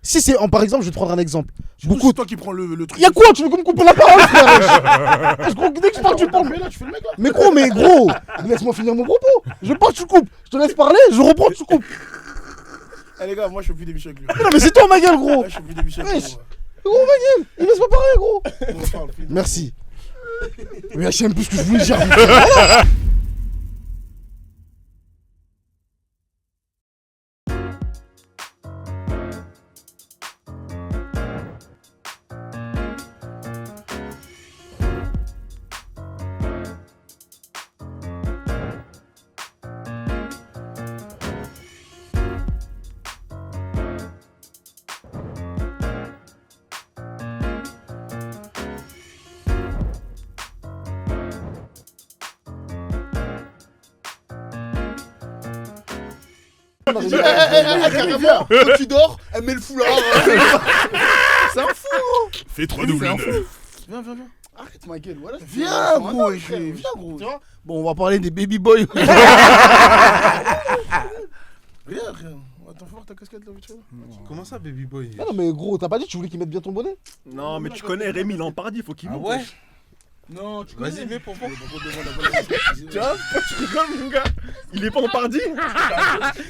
Si c'est par exemple, je vais te prendre un exemple. Beaucoup. C'est toi qui prends le truc. Y'a quoi? Tu veux me couper la parole, frère? Dès que je parle, tu parles. Mais là, tu fais le mec là. Mais gros, laisse-moi finir mon propos. Je parle, tu coupes. Je te laisse parler, je reprends, tu coupes. Eh les gars, moi je fais plus d'émission avec lui. Non, mais c'est toi, ma gueule, gros. Là, je fais plus d'émission avec lui. Gros, ma gueule, il laisse pas parler, gros. On parle plus. Merci. Mais je sais même plus ce que je voulais dire. Carrément, quand tu dors, elle met le foulard. C'est un fou, gros. Fais 3 doubles. Viens. Arrête ma gueule, voilà. Viens, gros. Viens, gros. Bon, on va parler des baby boys. Viens, attends, faut voir ta casquette là, vite fait. Comment ça, baby boy? Non, mais gros, t'as pas dit que tu voulais qu'il mette bien ton bonnet? Non, mais tu connais Rémi Lampardi, faut qu'il monte. ouais? Non, tu Vas-y, mets pour voir. Tu vois, tu rigoles, mon gars. Il est pas Lampardi.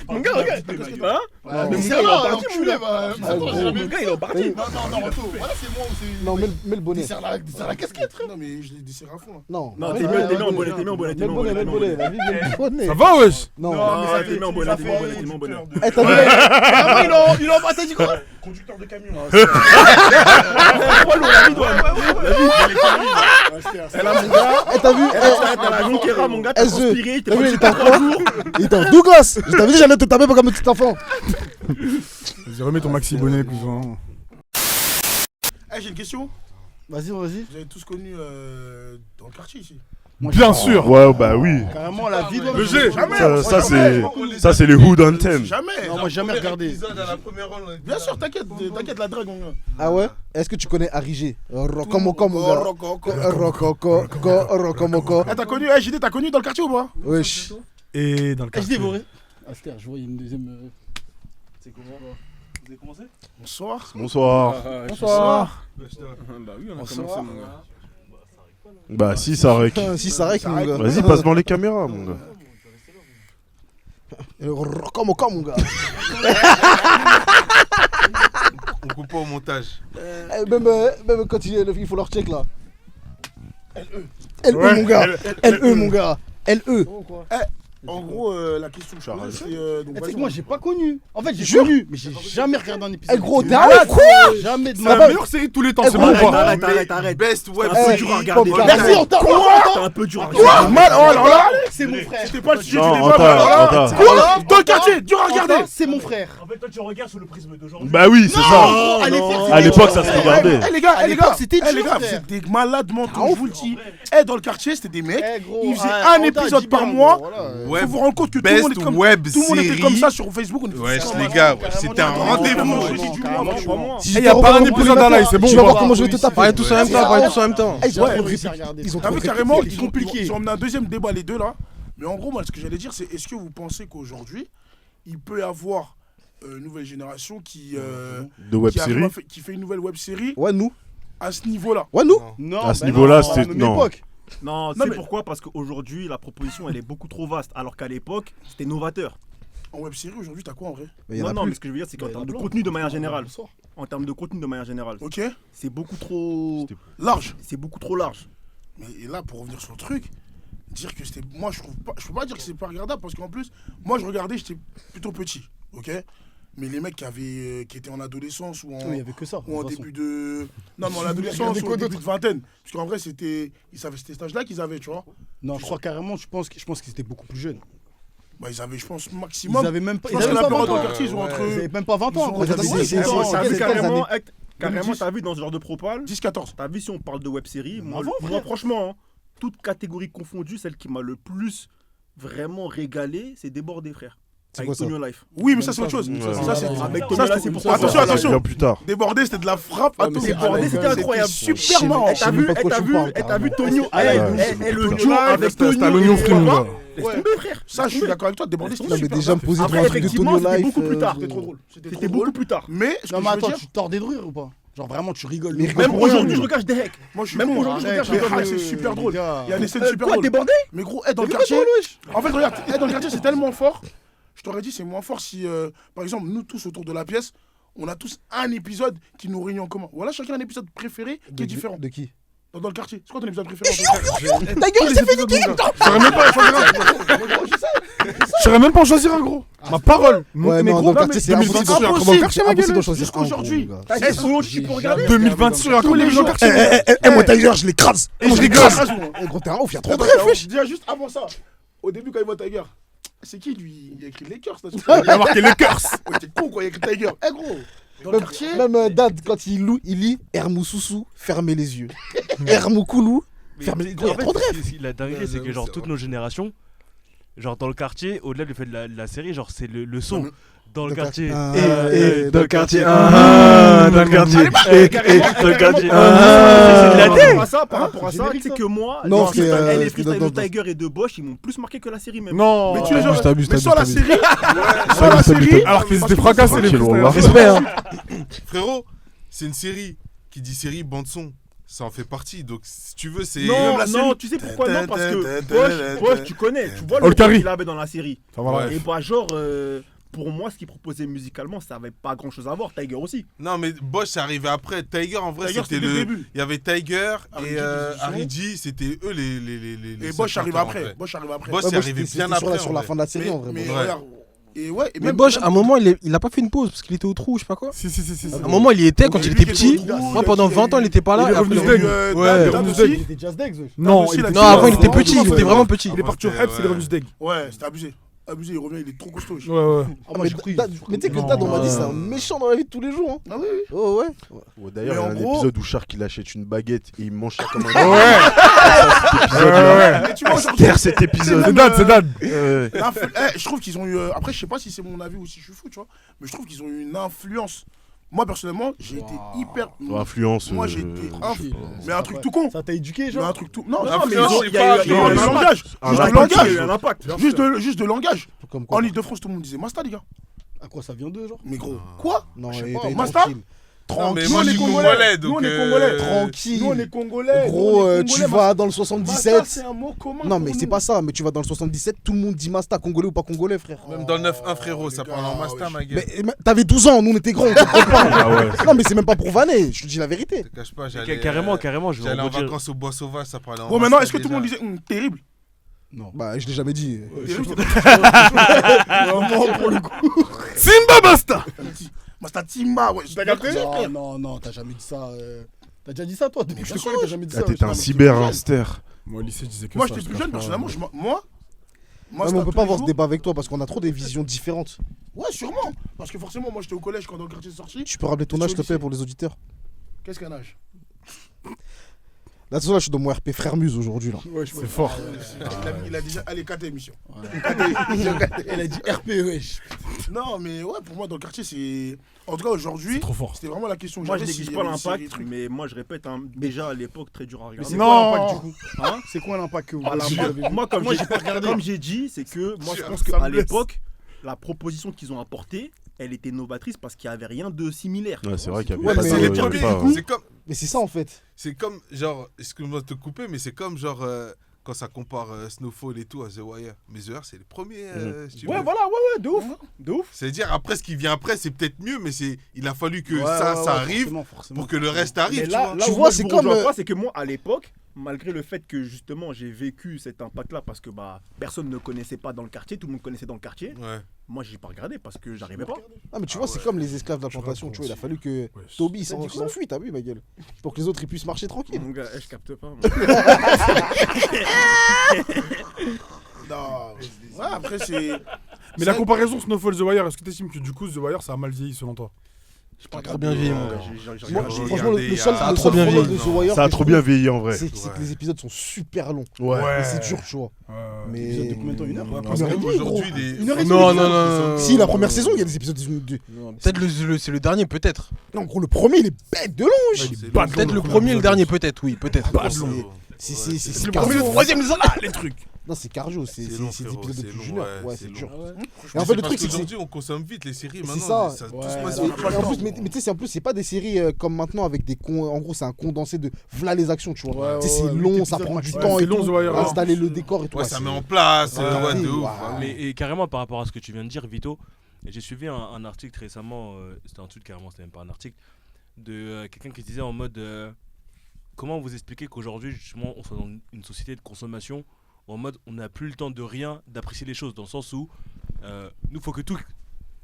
Mon gars, regarde. Hein? Mais mon gars, il est Lampardi, mon gars. Mon gars, il est Lampardi. Non, Reto, voilà, c'est moi ou c'est. Non, mets le bonnet. Desserre la casquette, frère. Non, mais je l'ai desserré à fond là. Non, Non, t'es mis en bonnet, t'es mis en bonnet, mets t'es le mis en bonnet, bonnet. mets le bonnet. Vas-y, mets le bonnet. Ça va, wesh? Non. Non, t'es mis en bonnet, t'es mis en bonnet, t'es mis en bonnet. Eh, t'as vu? Il en t'as dit quoi? Conducteur de camion. Elle a mon gars. Eh, t'as vu? Elle a Junquera, mon gars, t'as transpiré, t'es T'as vu, pas il était en quoi? Il était en Douglas. Je t'avais dit, j'allais te taper comme un petit enfant. Vas-y, remets ton maxi bonnet, cousin. Eh, j'ai une question. Vas-y. Vous avez tous connu dans le quartier ici? Bien sûr. Ouais, bah oui. Carrément, la vie doit Le G. Ça c'est les hood anthem. Jamais. Non, moi, j'ai jamais regardé. Bien sûr, t'inquiète, la drague, mon gars. Ah ouais? Est-ce que tu connais Harigé? Rokomoko, mon gars. Rokomoko. Eh, t'as connu, JD, t'as connu dans le quartier ou pas? Wesh. Et dans le Je quartier. dévoré. Aster, je vois, il y a une deuxième. C'est comment? Vous avez commencé? Bonsoir. Bonsoir. Bonsoir. Bah oui, on a commencé, mon gars. Bah si, ça rec. Si ça règle, mon gars. Vas-y, passe dans les caméras, mon gars. Rokomoko, mon gars. On coupe pas au montage. Même quand il faut leur check là. LE, mon gars. LE, mon gars. LE. En gros, la question que je pose, c'est. Donc, Tu sais vas-y, que moi, j'ai pas connu. En fait, j'ai Jure. connu, mais j'ai jamais regardé un épisode. Eh, gros, t'es malade, quoi? Jamais de C'est ma la meilleure série de tous les temps, c'est bon ou pas? Arrête. Best web T'as un peu Eh, dur à regarder. Merci, on t'a T'as un peu dur à regarder. Mal, oh là là. C'est mon frère. C'était pas le sujet, Non, c'était pas Anta. Quoi? Dans le quartier, dur à regarder. C'est mon frère. En fait, toi, tu regardes sur le prisme d'aujourd'hui. Bah oui, c'est ça. À l'époque, ça se regardait. Eh les gars, À l'époque, c'était dur, frère. c'est des malades mentaux, je vous le dis. Eh, dans le quartier, c'était des mecs. Eh, gros, Ils faisaient ah, un Anta, épisode dis par bien, mois. gros, voilà. Faut vous rendre compte que tout le Best monde est comme web tout le monde était série. comme ça sur Facebook. On était Wesh, tous les comme gars, ça. c'était un Carrément, rendez-vous. carrément. Si Eh, je y a te pas un revois épisode dans à live, c'est bon Tu ou vas pas? voir comment je vais te taper. Parlez tous en même temps, parlez tous en même temps. Eh, ils ont Ouais. trop réussi à répliqué. regarder. Ils ont T'as trop vu carrément, répliqué. ils ont compliqué. Ils ont emmené un deuxième débat, les deux là. Mais en gros, moi, ce que j'allais dire, c'est est-ce que vous pensez qu'aujourd'hui, il peut y avoir une nouvelle génération qui De web qui arrive série. à qui fait une nouvelle web série Ouais, nous. à ce niveau-là? Ouais, nous. Non, À ce bah niveau-là, non, c'était- à notre non. époque. Non, Non, c'est mais- pourquoi? Parce qu'aujourd'hui, la proposition, elle est beaucoup trop vaste. Alors qu'à l'époque, c'était novateur. En web série, aujourd'hui, t'as quoi en vrai? Mais il y en a Non, mais plus. ce que je veux dire, c'est qu'en Mais il y en termes a de plein. contenu de manière générale, Ok? c'est beaucoup trop. Large. C'est beaucoup trop large. Mais et là, pour revenir sur le truc, dire que c'était. Moi, je trouve pas. Je peux pas dire que c'est pas regardable parce qu'en plus, moi, je regardais, j'étais plutôt petit. Ok? Mais les mecs qui étaient en adolescence ou en. Il y avait que ça. Ou en de toute début de. Non, mais en adolescence Regardez ou quoi en début d'autre de vingtaine. Parce qu'en vrai, c'était. Ils savaient cet âge-là qu'ils avaient, tu vois. façon. Non, je crois carrément, je pense qu'ils étaient beaucoup plus jeunes. Bah, ils avaient, je pense, maximum. Ils avaient même pas. Je Ils pense que avaient la pas plupart 20 dans le ans. quartier, ils ont entre Ils avaient même pas 20 ans. Ils ont- quoi. Ils avaient Ouais, 16 c'est- ans. c'est- T'as vu quelles carrément, années carrément, 10. t'as vu dans ce genre de propal. 10-14. T'as vu si on parle de web série, moi, Avant, moi, frère. franchement, hein, toute catégorie confondue, celle qui m'a le plus vraiment régalé, c'est Débordé, frère. C'est quoi ça? Tonio Life. Oui, mais ça, c'est autre chose. Ouais. Ça, c'est. Avec Ça, Tonio Life, c'est c'est pour ça. Attention, ça. attention. Bien plus tard. Débordé, c'était de la frappe. Ouais, mais Attention, c'est Débordé, c'était incroyable. Super marrant. Eh, t'as vu, pas de quoi tu parles, t'as vu carrément. Tonio, le Tonio duo Live, avec C'était à Tonio l'oignon frit, mon gars. Laisse Ouais. tomber, frère. Ça, je suis d'accord avec toi. Débordé, c'était Non, mais super déjà me bien. poser Après, pour un truc de effectivement, Tonio c'était Life. beaucoup plus tard. C'était trop drôle. C'était beaucoup plus tard. Mais ce que Non, mais je veux attends, dire, tu tords des de rire ou pas? Genre vraiment, tu rigoles. Mais Mais Même pour aujourd'hui, rien, je regarde des hacks. moi, je suis Même con. aujourd'hui, je Arrête, regarde mais des c'est super drôle. Il y a des scènes super Quoi, drôles. débordé? Mais gros, dans le quartier. En fait, regarde, dans le quartier, c'est tellement fort. Je t'aurais dit, c'est moins fort si, par exemple, nous tous autour de la pièce, on a tous un épisode qui nous réunit en commun. Voilà, chacun un épisode préféré qui est différent. De qui? Dans le quartier. C'est quoi ton épisode préféré? Ta gueule, il s'est fait niquer. Je saurais même pas en choisir un, gros. Ma parole. Ouais, Mais non, gros, dans le quartier, c'est 2026, impossible. je suis Dans dans le le quartier, ma c'est impossible gueule. d'en choisir un. Jusqu'aujourd'hui. gros, gars. Aujourd'hui, tu peux regarder. 2026, je suis Tous les jours. Moi, Tiger, je l'écrase. Et Moi, je je rigole. l'écrase. Eh, gros, t'es un ouf, il y a trop de rêves, wesh. Déjà, juste avant ça, au début, quand il voit Tiger, c'est qui lui? Il a écrit Lakers. Il a marqué les curses. Ouais, t'es con, quoi, il a écrit Tiger. Eh, gros, dans le quartier. Même Dad, quand il lit Hermoussoussou, fermez les yeux. Hermoukoulou, fermez les yeux. Gros, il y a trop de rêves. La dinguerie, c'est que genre toute nos générations, genre dans le quartier, au-delà du fait de la série, genre c'est le son. Dans le quartier. Ah, Dans le quartier. Dans le quartier. Dans le quartier. C'est de la dé. Par rapport à ça, tu sais que moi, Non, les c'est, freestyles c'est freestyles dans- de Tiger et de Bosch, ils m'ont plus marqué que la série même. Non. Mais tu les gens. t'abuses, Mais sur la t'abuses. série. Sur la série. Alors qu'ils étaient fracassés, les Tranquille, wallah. Respect, hein. Frérot, c'est une série qui dit série bande-son. Ça en fait partie. Donc, si tu veux, c'est. Non, la non, série. tu sais pourquoi non? Parce que Bosch, tu connais, tu vois le Olkari. qu'il avait dans la série. Ça va là. Et bah genre, pour moi, ce qu'il proposait musicalement, ça avait pas grand chose à voir. Tiger aussi. Non, mais Bosch, c'est arrivé après. Tiger, en vrai, Tiger, c'était c'était le le. début. Il y avait Tiger Harry et G, Harry G, c'était eux les Et Bosch arrive chanteurs, en après. vrai. Bosch arrive après. Bosch, Ouais, c'est moi, arrivé c'était bien sur après. sur en la vrai. fin de la série, en vrai. Mais bon. Ouais. regarde. Et ouais, et Mais même- Bosch, à un moment, il a pas fait une pause parce qu'il était au trou, je sais pas quoi. Si. À un moment, il y était quand Mais il lui était qui était petit. au trou, Moi, pendant 20 ans, il était pas là. Il est et revenu après, se Ouais, Ouais, Dad il est revenu aussi. se Il était Jazz Dex, wesh. Non, aussi, il la était Non, avant, il était Ouais, petit, il était vraiment petit. Il est parti au Ok, Heps, il est ouais. revenu se deg. Ouais, c'était abusé. Abusé, il revient, il est trop costaud. Ouais, ouais. Ah, moi, j'ai cru. Mais tu sais que Dad, on m'a dit, c'est un méchant dans la vie de tous les jours. Hein. Ah oui, oui. Oh, ouais. Ouais, d'ailleurs, il y Mais a en un gros- épisode où Shark il achète une baguette et il mange ça comme un. Ouais. Mais tu vois, aujourd'hui, Terre cet épisode. C'est Dad, c'est Dad. je trouve qu'ils ont eu. Après, je sais pas si c'est mon avis ou si je suis fou, tu vois. Mais je trouve qu'ils ont eu une influence. Moi, personnellement, j'ai été hyper. Influence. Moi, j'ai été. Mais un truc tout con. Ça t'a éduqué, Mais genre? un truc tout. Non, Non, non, mais mais il y a eu non, un le impact. langage. Un Juste le impact. Il y a eu langage. un impact. Juste de langage. Comme quoi. En Ile-de-France, tout le monde disait Masta, les gars. À quoi ça vient d'eux, genre? Mais gros, quoi? Non, Je sais il pas, était Masta tranquille. Non, mais Nous, moi, on je est suis Congolais. congolais. Nous, Donc, on est Congolais. Tranquille. Nous, on est Congolais. Gros, tu Congolais, vas dans le Masta, 77. c'est un mot commun. Non, mais pour c'est nous. pas ça. Mais tu vas dans le 77, tout le monde dit Masta, congolais ou pas congolais, frère. Même dans le 9-1, frérot, ça les parle en gars, master, wesh. ma gueule. Mais t'avais 12 ans, nous on était grands, on comprend pas. Ah ouais. Non, mais c'est même pas pour vanner, je te dis la vérité. Je te cache pas, j'allais. Carrément, je vais J'allais en rebondir. vacances au bois sauvage, ça parlait en Bon, maintenant, master est-ce que tout le monde déjà. disait terrible? Non. Bah, je l'ai jamais dit. Terrible, Vraiment, pour le coup. Simba Basta. Masta Timba, ouais. T'as capté? Non, t'as jamais dit ça. T'as déjà dit ça, toi? Depuis que je te connais, t'as jamais dit Ah, ça. t'étais un wesh. cyber-hamster. Moi, au lycée, je disais que Moi, ça. j'étais plus je jeune, cache pas. personnellement. Moi, Ouais, mais on peut pas avoir ce débat avec toi parce qu'on a trop des visions différentes. Ouais, sûrement. Parce que forcément, moi, j'étais au collège quand dans le quartier est sorti. Tu peux rappeler ton âge, s'il te plaît, pour les auditeurs. Qu'est-ce qu'un âge? Là, là, je suis dans mon RP Frère Muse aujourd'hui. Là. C'est fort. Il a déjà. Allez, 4 émissions. Elle a dit RP, wesh. Non, mais ouais, pour moi, dans le quartier, c'est. En tout cas, aujourd'hui, C'est trop fort. c'était vraiment la question que Moi, je j'avais, néglige s'il y pas avait une série, l'impact, truc. mais moi, je répète, hein, déjà à l'époque, très dur à Mais regarder. c'est Non. quoi l'impact, du coup? Hein C'est quoi l'impact que vous Ah, avez l'impact, vu? moi, comme j'ai pas regardé. comme j'ai dit, c'est que moi, je pense Ça qu'à me blesse. l'époque, la proposition qu'ils ont apportée, elle était novatrice parce qu'il n'y avait rien de similaire. Ouais, c'est vrai qu'il y avait Ouais, pas mais C'est de- les du premiers, pas- c'est comme. Mais c'est ça en fait. C'est comme, genre, excuse-moi de te couper, mais c'est comme, genre, quand ça compare Snowfall et tout à The Wire. Mais The Wire, c'est les premiers, si tu Ouais, veux. voilà, de ouf. De ouf. C'est-à-dire, après, ce qui vient après, c'est peut-être mieux, mais il a fallu que Ouais, ça ouais, arrive forcément. pour que le reste arrive, Mais tu là, vois. là Tu où vois, moi, c'est je vous comme, rejoins pas, c'est que moi, à l'époque, malgré le fait que justement j'ai vécu cet impact-là parce que bah personne ne connaissait pas dans le quartier, tout le monde connaissait dans le quartier. Ouais. Moi, j'ai pas regardé parce que j'arrivais pas. Ah, mais tu vois, c'est comme les esclaves de la plantation. Tu vois, il a fallu que Toby s'enfuit, t'as vu, ma gueule. Pour que les autres ils puissent marcher tranquille. Mon gars, je capte pas. moi. Non. Ouais, après, c'est. Mais la comparaison Snowfall The Wire, est-ce que t'estimes que du coup The Wire ça a mal vieilli selon toi? Pas trop bien vieilli, mon gars. Moi, regardé, franchement, le seul ça a trop bien problème vieilli. de The Wire, Ça a que trop je bien trouve, vieilli en vrai. c'est que les épisodes sont super longs. Ouais. Et c'est dur, tu vois. Mais. Épisode de combien de temps, 1 heure Ouais, Une parce heure et demie, qu'aujourd'hui, gros. les. Une heure et demie. Non. Si, la première saison, il y a des épisodes de. Peut-être c'est le dernier, peut-être. Non, gros, le premier, il est bête de long. C'est pas long, Peut-être long, le long, premier et long. le dernier, peut-être, oui, peut-être. Bah, C'est long. c'est Le cardio, premier, le hein. troisième, les trucs. Non, c'est cardio, c'est C'est long, des frérot, épisodes de c'est plus long, d'une heure. ouais, Ouais, c'est c'est long. dur. Et Et en Mais fait, c'est le parce truc, c'est que qu'aujourd'hui, on consomme vite les séries. C'est Maintenant, ça. tout Ouais, se passe là, sur Et en plus, le mais tu sais, en plus, c'est pas des séries comme maintenant avec des en gros, c'est un condensé de v'là les actions, tu vois. Ouais, Tu sais, ouais, c'est ouais, long, huit ça épisodes prend du max. temps Ouais, et c'est long, tout, The Wire. installer le décor et tout. Ouais, ça c'est- met en place. Ouais, Ouais, de ouais. ouf. Et carrément par rapport à ce que tu viens de dire, Vito, j'ai suivi un article récemment, c'était un tweet carrément, c'était même pas un article, de quelqu'un qui disait en mode comment vous expliquer qu'aujourd'hui, justement, on soit dans une société de consommation où en mode on n'a plus le temps de rien, d'apprécier les choses, dans le sens où nous, faut que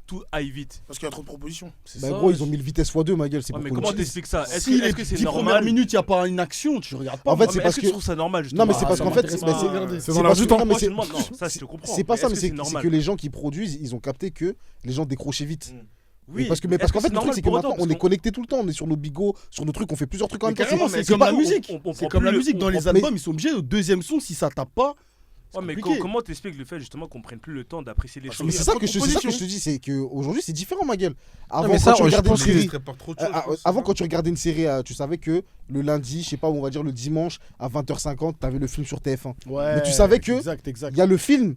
tout aille vite. Parce qu'il y a trop de propositions. Bah, gros, ils ont mis le vitesse x2, ma gueule, c'est Ouais, mais pourquoi comment on t'expliques ça? Est-ce Si que c'est 10 premières normal? minutes, il n'y a pas une action, tu regardes pas. En fait, Ouais, c'est mais parce est-ce que tu trouves ça normal, justement? Non, mais c'est parce ça qu'en fait, m'intéresse c'est pas. C'est dans l'air du temps. non, mais c'est- Non, ça je te comprends. c'est pas ça, mais est-ce c'est que c'est normal? que les gens qui produisent, ils ont capté que les gens décrochaient vite. Oui, Parce mais qu'en est-ce fait, le normal truc, c'est que pour autant, maintenant, parce on est qu'on- connecté tout le temps, on est sur nos bigots, sur nos trucs, on fait plusieurs trucs en Mais même temps. carrément, c'est c'est comme pas- la musique. on C'est prend comme la plus musique. Dans on les prend- albums, ils sont obligés au deuxième son, si ça tape pas. Ouais, mais compliqué. comment t'expliques le fait justement qu'on prenne plus le temps d'apprécier les Parce choses? Mais Il y c'est a ça trop que de je te propositions. dis, c'est qu'aujourd'hui, c'est différent, ma gueule. Avant, mais quand ça, tu je regardais une pense série, serait pas trop de choses, je pense, avant, hein. quand tu regardais une série, tu savais que le lundi, je sais pas, on va dire le dimanche, à 20h50, t'avais le film sur TF1. Ouais. Mais tu savais que Exact, exact. Il y a le film,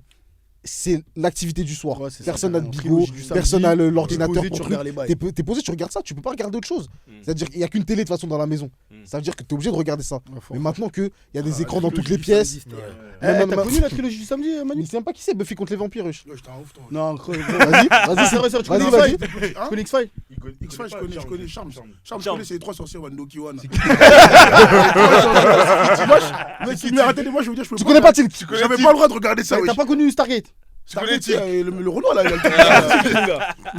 c'est l'activité du soir. Ouais, c'est ça, Personne n'a de carrément. bigot, Trilogie du samedi, personne n'a tu es l'ordinateur posé, pour tu truc. regardes les bails. T'es posé, tu regardes ça, tu peux pas regarder autre chose. Mm. C'est-à-dire qu'il y a qu'une télé de toute façon dans la maison. Ça veut dire que t'es obligé de regarder ça. Ouais, fort. Mais maintenant qu'il y a des Ah, écrans la dans toutes les trilogie du pièces. samedi, c'était- Même- T'as même- connu la trilogie du samedi, Mais Manu il sait même pas qui c'est, Buffy contre les vampires. wesh. Là, j'étais un ouf, toi. Non, Vas-y, Ah, vas-y. c'est vrai, tu connais Vas-y, X-Files Hein Tu connais X-Files X-Files, je connais Charms. Charms, je Charms. connais, c'est les trois sorciers, Wando Kiwan. C'est Mec, il m'a raté, moi, je veux dire, je peux Tu connais pas Tilk? J'avais pas le droit de regarder ça, T'as wesh. pas connu Stargate Stargate, le Renoir, là, il a le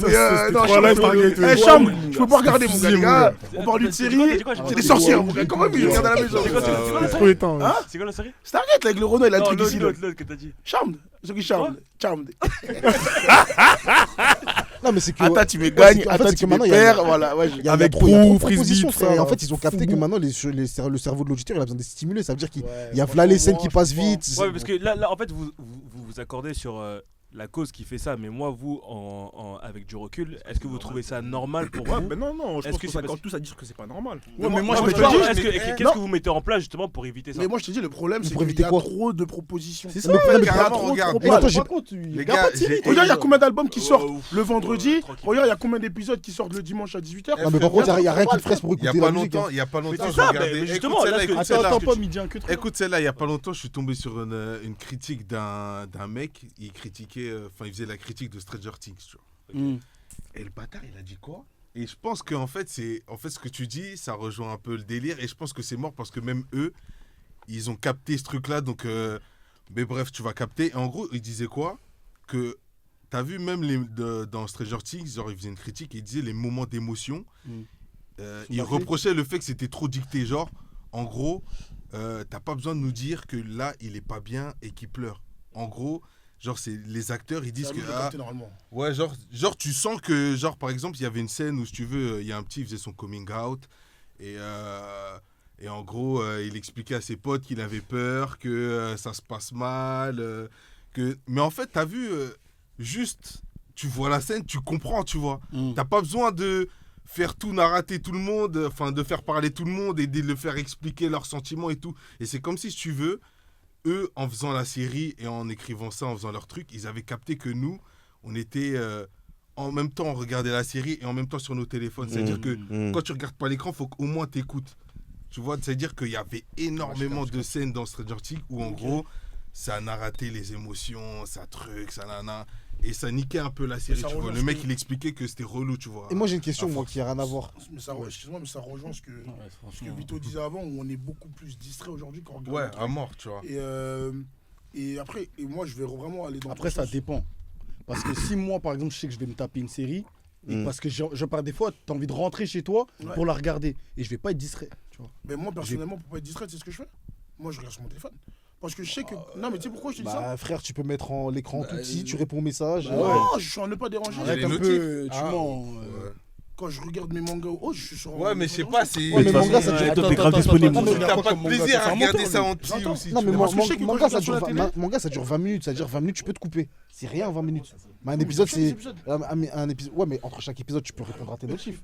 Mais non, trop live, Stargate, Eh, ouais. Charms, je peux pas regarder, mon gars, les gars. C'est- On parle d'une c'est série, quoi, c'est quoi, c'est des sorcières, mon gars. Comment je regarde à la maison? C'est quoi, c'est quoi la Trop série? éteint. Hein C'est quoi la série? Stargate, avec le Renoir, il a le Non, truc ici, là. l'autre que t'as dit. Charmed, ce qui Charmed. Charmed. Non, mais c'est que. Attends, tu me Ouais, gagnes, c'est que- en fait, attends, c'est tu que me maintenant, il y a- perds, voilà. Ouais, Il y a Avec trop de Proof, Frisbee, propositions, tout frère. Et ça, en fait, ils ont capté que Foubou. maintenant, le cerveau de l'auditeur, il a besoin d'être stimulé. Ça veut dire qu'il Ouais, y a franchement, là les scènes qui moi, passent je comprends. vite. Ouais, parce que là, en fait, vous accordez sur la cause qui fait ça, mais moi, vous, avec du recul, est-ce que vous trouvez ça normal pour Ouais, vous? mais non, je Est-ce pense que qu'on c'est s'accorde tous à dire que c'est pas normal. Ouais, mais moi, Ouais, je mais te je te dis, dis, Est-ce que- mais- Qu'est-ce non. que vous mettez en place justement pour éviter ça? Mais moi, je te dis, le problème, c'est Pour qu'il éviter y a quoi trop de propositions. C'est ça. Mais- Il y a carrément, trop de regarde. Et attends, propositions. j'ai- Les Regarde gars, pas de série, j'ai- toi. Regarde, il y a combien d'albums qui sortent ouf. le vendredi. Tranquille. Regarde, il y a combien d'épisodes qui sortent le dimanche à 18h. Non, mais par contre, il y a rien qui te fraisse pour Il y a écouter pas la musique. longtemps, hein. il y a pas longtemps, c'est je ça, regardais. mais Écoute justement, celle-là, là, ce que- écoute Attends, celle-là. pas midi un que trop. Écoute celle-là, il y a pas longtemps, je suis tombé sur une critique d'un mec, il critiquait, enfin il faisait la critique de Stranger Things, tu vois. Mm. Et le bâtard, il a dit quoi? Et je pense qu'en fait, ce que tu dis, ça rejoint un peu le délire. Et je pense que c'est mort parce que même eux, ils ont capté ce truc-là. Donc, mais bref, tu vas capter. Et en gros, il disait quoi? Que t'as vu même dans Stranger Things, genre, il faisait une critique et il disait les moments d'émotion. Il reprochait le fait que c'était trop dicté. Genre, en gros, t'as pas besoin de nous dire que là, il est pas bien et qu'il pleure. En gros, genre, c'est les acteurs, ils disent que. Ah, normalement. ouais, genre, tu sens que, genre, par exemple, il y avait une scène où, si tu veux, il y a un petit, il faisait son coming out. Et en gros, il expliquait à ses potes qu'il avait peur, que ça se passe mal. Mais en fait, t'as vu, juste, tu vois la scène, tu comprends, tu vois. T'as pas besoin de faire tout narrater tout le monde, enfin, de faire parler tout le monde et de le faire expliquer leurs sentiments et tout. Et c'est comme si tu veux, eux, en faisant la série et en écrivant ça, en faisant leur truc, ils avaient capté que nous, on était en même temps, on regardait la série et en même temps sur nos téléphones. C'est-à-dire que quand tu regardes pas l'écran, il faut qu'au moins tu écoutes. Tu vois, c'est-à-dire qu'il y avait énormément de scènes dans Stranger Things où, en gros, ça narratait les émotions, ça truc, ça nana. Et ça niquait un peu la série, ça tu vois. rejoint Le ce mec, que- il expliquait que c'était relou, tu vois. Et moi, j'ai une question, À moi, force. qui a rien à voir. Mais ça, excuse-moi, mais ça rejoint ce que Vito disait avant, où on est beaucoup plus distrait aujourd'hui quand on regarde. Ouais, le truc. à mort, tu vois. Et après, moi, je vais vraiment aller dans. Après, ça dépend. Parce que si moi, par exemple, je sais que je vais me taper une série, et parce que je pars des fois, tu as envie de rentrer chez toi pour la regarder. Et je vais pas être distrait. Tu vois. Mais moi, personnellement, pour pas être distrait, c'est ce que je fais. Moi, je regarde sur mon téléphone. Parce que je sais que. Non, mais tu sais pourquoi je te dis ça? Bah, frère, tu peux mettre l'écran tout petit, tu réponds aux messages. Non, je suis en ne pas déranger. Arrête les un notifs. peu, tu Ah, mens. ouais. quand je regarde mes mangas, oh, je suis sur. Ouais, mais je sais pas, c'est. Ouais, mais manga, ça dure. Toi, t'es grave disponible. T'as pas de plaisir à regarder ça en petit aussi. Non, mais Parce que je sais que quand manga, je ça regarde sur dure la télé- manga, ça dure 20 minutes. C'est-à-dire 20 minutes, tu peux te couper. C'est rien, 20 minutes. Mais un épisode, c'est. Un épisode. Ouais, mais entre chaque épisode, tu peux répondre à tes notifs.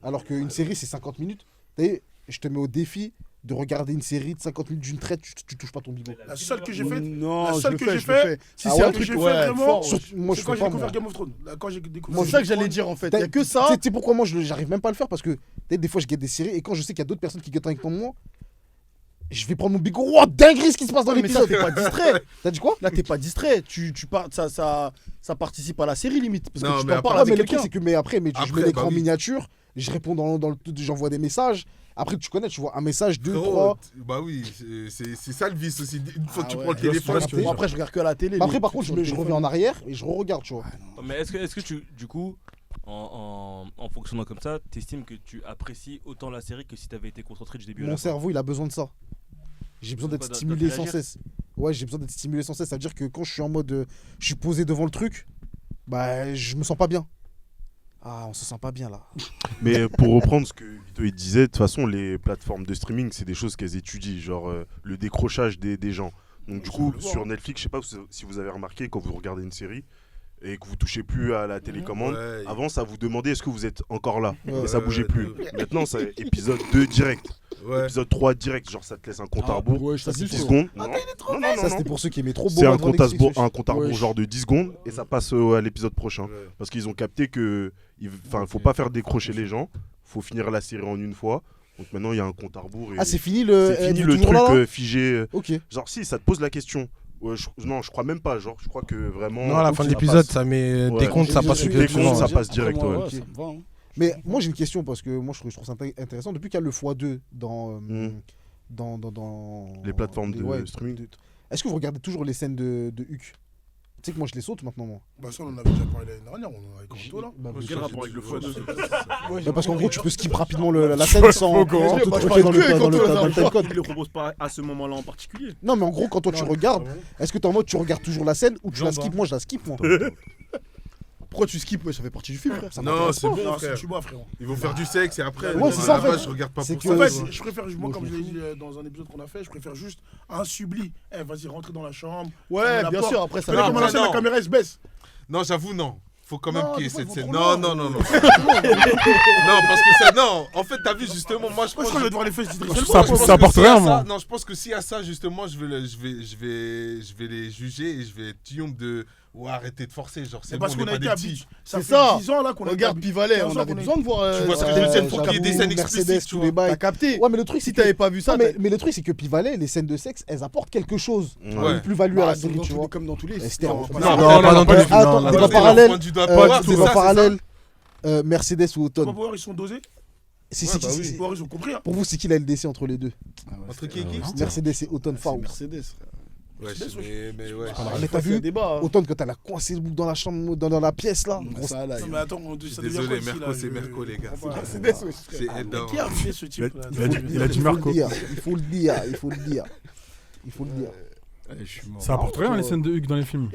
Alors qu'une série, c'est 50 minutes. T'as vu, je te mets au défi de regarder une série de 50 minutes d'une traite, tu touches pas ton bigot. La seule que j'ai faite, Non, la je seule le que fais, j'ai je le fait, fais. Si Ah c'est ouais, un que truc, j'ai fait ouais, vraiment, fort. Moi, je c'est quand fais j'ai pas. découvert Moi. Game of Thrones. Là, quand j'ai découvert. C'est ça que j'allais dire en fait. Il y a que ça. Tu sais pourquoi moi, j'arrive même pas à le faire parce que des fois, je guette des séries et quand je sais qu'il y a d'autres personnes qui guettent avec moi, je vais prendre mon bigot. Oh, dinguerie ce qui se passe dans Ouais, mais ça, l'épisode. t'es pas distrait. T'as dit quoi? Là, t'es pas distrait. Tu pars, ça participe à la série limite. Parce Non, que tu mais t'en parles Ah, mais avec le truc, quelqu'un. c'est que mais après, je Après, mets l'écran bah oui. miniature, je réponds j'envoie des messages. Après, tu connais, tu vois un message, 2, Frérot, 3. bah oui, c'est ça le vice aussi. Une fois que tu Ah prends le ouais, téléphone, je vois ce que Bon, après, je regarde que la télé. Après, mais par contre, sur le je téléphone. reviens en arrière et je re-regarde, tu vois. Mais est-ce que tu, du coup, en fonctionnant comme ça, t'estimes que tu apprécies autant la série que si t'avais été concentré du début à Mon la fin? cerveau, il a besoin de ça. J'ai besoin d'être Quoi, de stimulé sans réagir cesse. Ouais, j'ai besoin d'être stimulé sans cesse. Ça veut dire que quand je suis en mode. Je suis posé devant le truc, bah, je me sens pas bien. Ah, on se sent pas bien là. Mais pour reprendre ce que Vito il disait, de toute façon, les plateformes de streaming, c'est des choses qu'elles étudient, genre le décrochage des gens. Donc du coup, sur Netflix, je sais pas si vous avez remarqué, quand vous regardez une série et que vous touchez plus à la télécommande, Ouais. avant ça vous demandait est-ce que vous êtes encore là, Ouais. et ça bougeait Ouais, plus. Maintenant, c'est épisode 2 direct, Ouais. épisode 3 direct, genre ça te laisse un compte à rebours. Ouais, je Ça, t'abuse, c'est 10 quoi. secondes. Non, non, non, Ça, non. c'était pour ceux qui aimaient trop C'est un devant compte à Netflix, rebours Wesh. genre de 10 secondes et ça passe à l'épisode prochain. Ouais. Parce qu'ils ont capté que faut pas faire décrocher les gens, faut finir la série en une fois. Donc maintenant il y a un compte à rebours et Ah, c'est fini le. c'est fini êtes-vous le toujours truc là, là figé. Ok. Genre si ça te pose la question. Ouais, non, je crois même pas. Genre, je crois que vraiment. Non, à la fin de ça l'épisode, passe. ça met Ouais. des comptes, ça Je passe suis- plus des comptes, ça ouais. passe direct. Après, moi, Ouais. ouais, ça me va, hein. Mais moi, j'ai une question parce que moi, je trouve ça intéressant. Depuis qu'il y a le x2 dans. Dans Les plateformes de ouais, streaming. Est-ce que vous regardez toujours les scènes de Huck? Tu sais que moi, je les saute maintenant, moi. Bah, ça, on en avait déjà parlé l'année dernière, on avait Kanto là. Bah, Quel rapport avec le x2? bah, parce qu'en gros, tu peux skip rapidement la scène sans te Bah, je tromper dans parle que quand on le a timecode. Il le propose pas à ce moment-là en particulier. Non, mais en gros, quand toi tu regardes, est-ce que t'es en mode tu regardes toujours la scène ou tu la Jambes, skip? Moi, je la skip, moi. Pourquoi tu skips? Ouais, ça fait partie du film, frère. Ça Non, m'intéresse c'est pas. bon, Non, frère. c'est tu vois, frérot. Ils vont faire du sexe et après, Ouais, c'est ça, en là-bas, fait. je regarde pas C'est pour que- ça. En Ouais. fait, je préfère, moi, comme je l'ai dit dans un épisode qu'on a fait, je préfère juste un subli. Eh, vas-y, rentrez dans la chambre. Ouais, la bien porte. sûr, après ça Vous voyez Non, comment la après, scène, la non. caméra elle se baisse. Non, j'avoue, non. Faut quand même Non, qu'il y ait des fois, cette ils scène. vont Non, trop non, loin. non, non. Non, parce que ça, non. En fait, t'as vu, justement, moi, je Moi, je pense. crois que je vais devoir les fesses d'Idriss Ça- Elba. ça apporte rien, moi. Non, je pense que si à ça, justement, je vais les juger et je vais être triomphe de. Ouais, arrêtez de forcer. Genre, c'est C'est bon, parce on qu'on n'est a pas été des à petits. Beach. Ça C'est fait ça. 10 ans là qu'on a Regarde Pivalet, 15 on ans avait qu'on est- besoin de voir. Tu vois certaines scènes pour qu'il y ait des scènes Mercedes, explicites, tu tous vois. les bails. T'as capté? Ouais, mais le truc, Si c'est que. t'avais pas vu ça, Non, mais le truc, c'est que Pivalet, les scènes de sexe, elles apportent quelque chose. Ouais. Une plus-value à la série, tu vois. comme dans tous les. Et c'était Non, en- pas Non, ça. Non, pas dans tous les films. Attends, non, des non, gars parallèles. Point du doigt Des Power, gars c'est ça, c'est ça. parallèles. Mercedes ou Automne. Power, ils sont dosés. C'est- Power, ils ont compris. hein. Pour vous, c'est qui la LDC entre les deux? Entre qui et qui Mercedes et Automne C'est Farou. Mercedes, frère. Ouais, mais ouais. Mais t'as vu, débat. Automne, quand elle a coincé le bout dans la chambre, dans la pièce là. Grosse- Ça, là, Non, mais attends, ça devient Désolé, quoi ici, Merco, là, c'est je- Merco, les gars. je comprends pas. Mercedes, ouais. C'est Mais énorme. qui a fait ce type là Il a dit Il faut Marco. le dire, il faut le dire, il faut le dire. Il faut le dire. Ça apporte rien les scènes de Huck dans les films.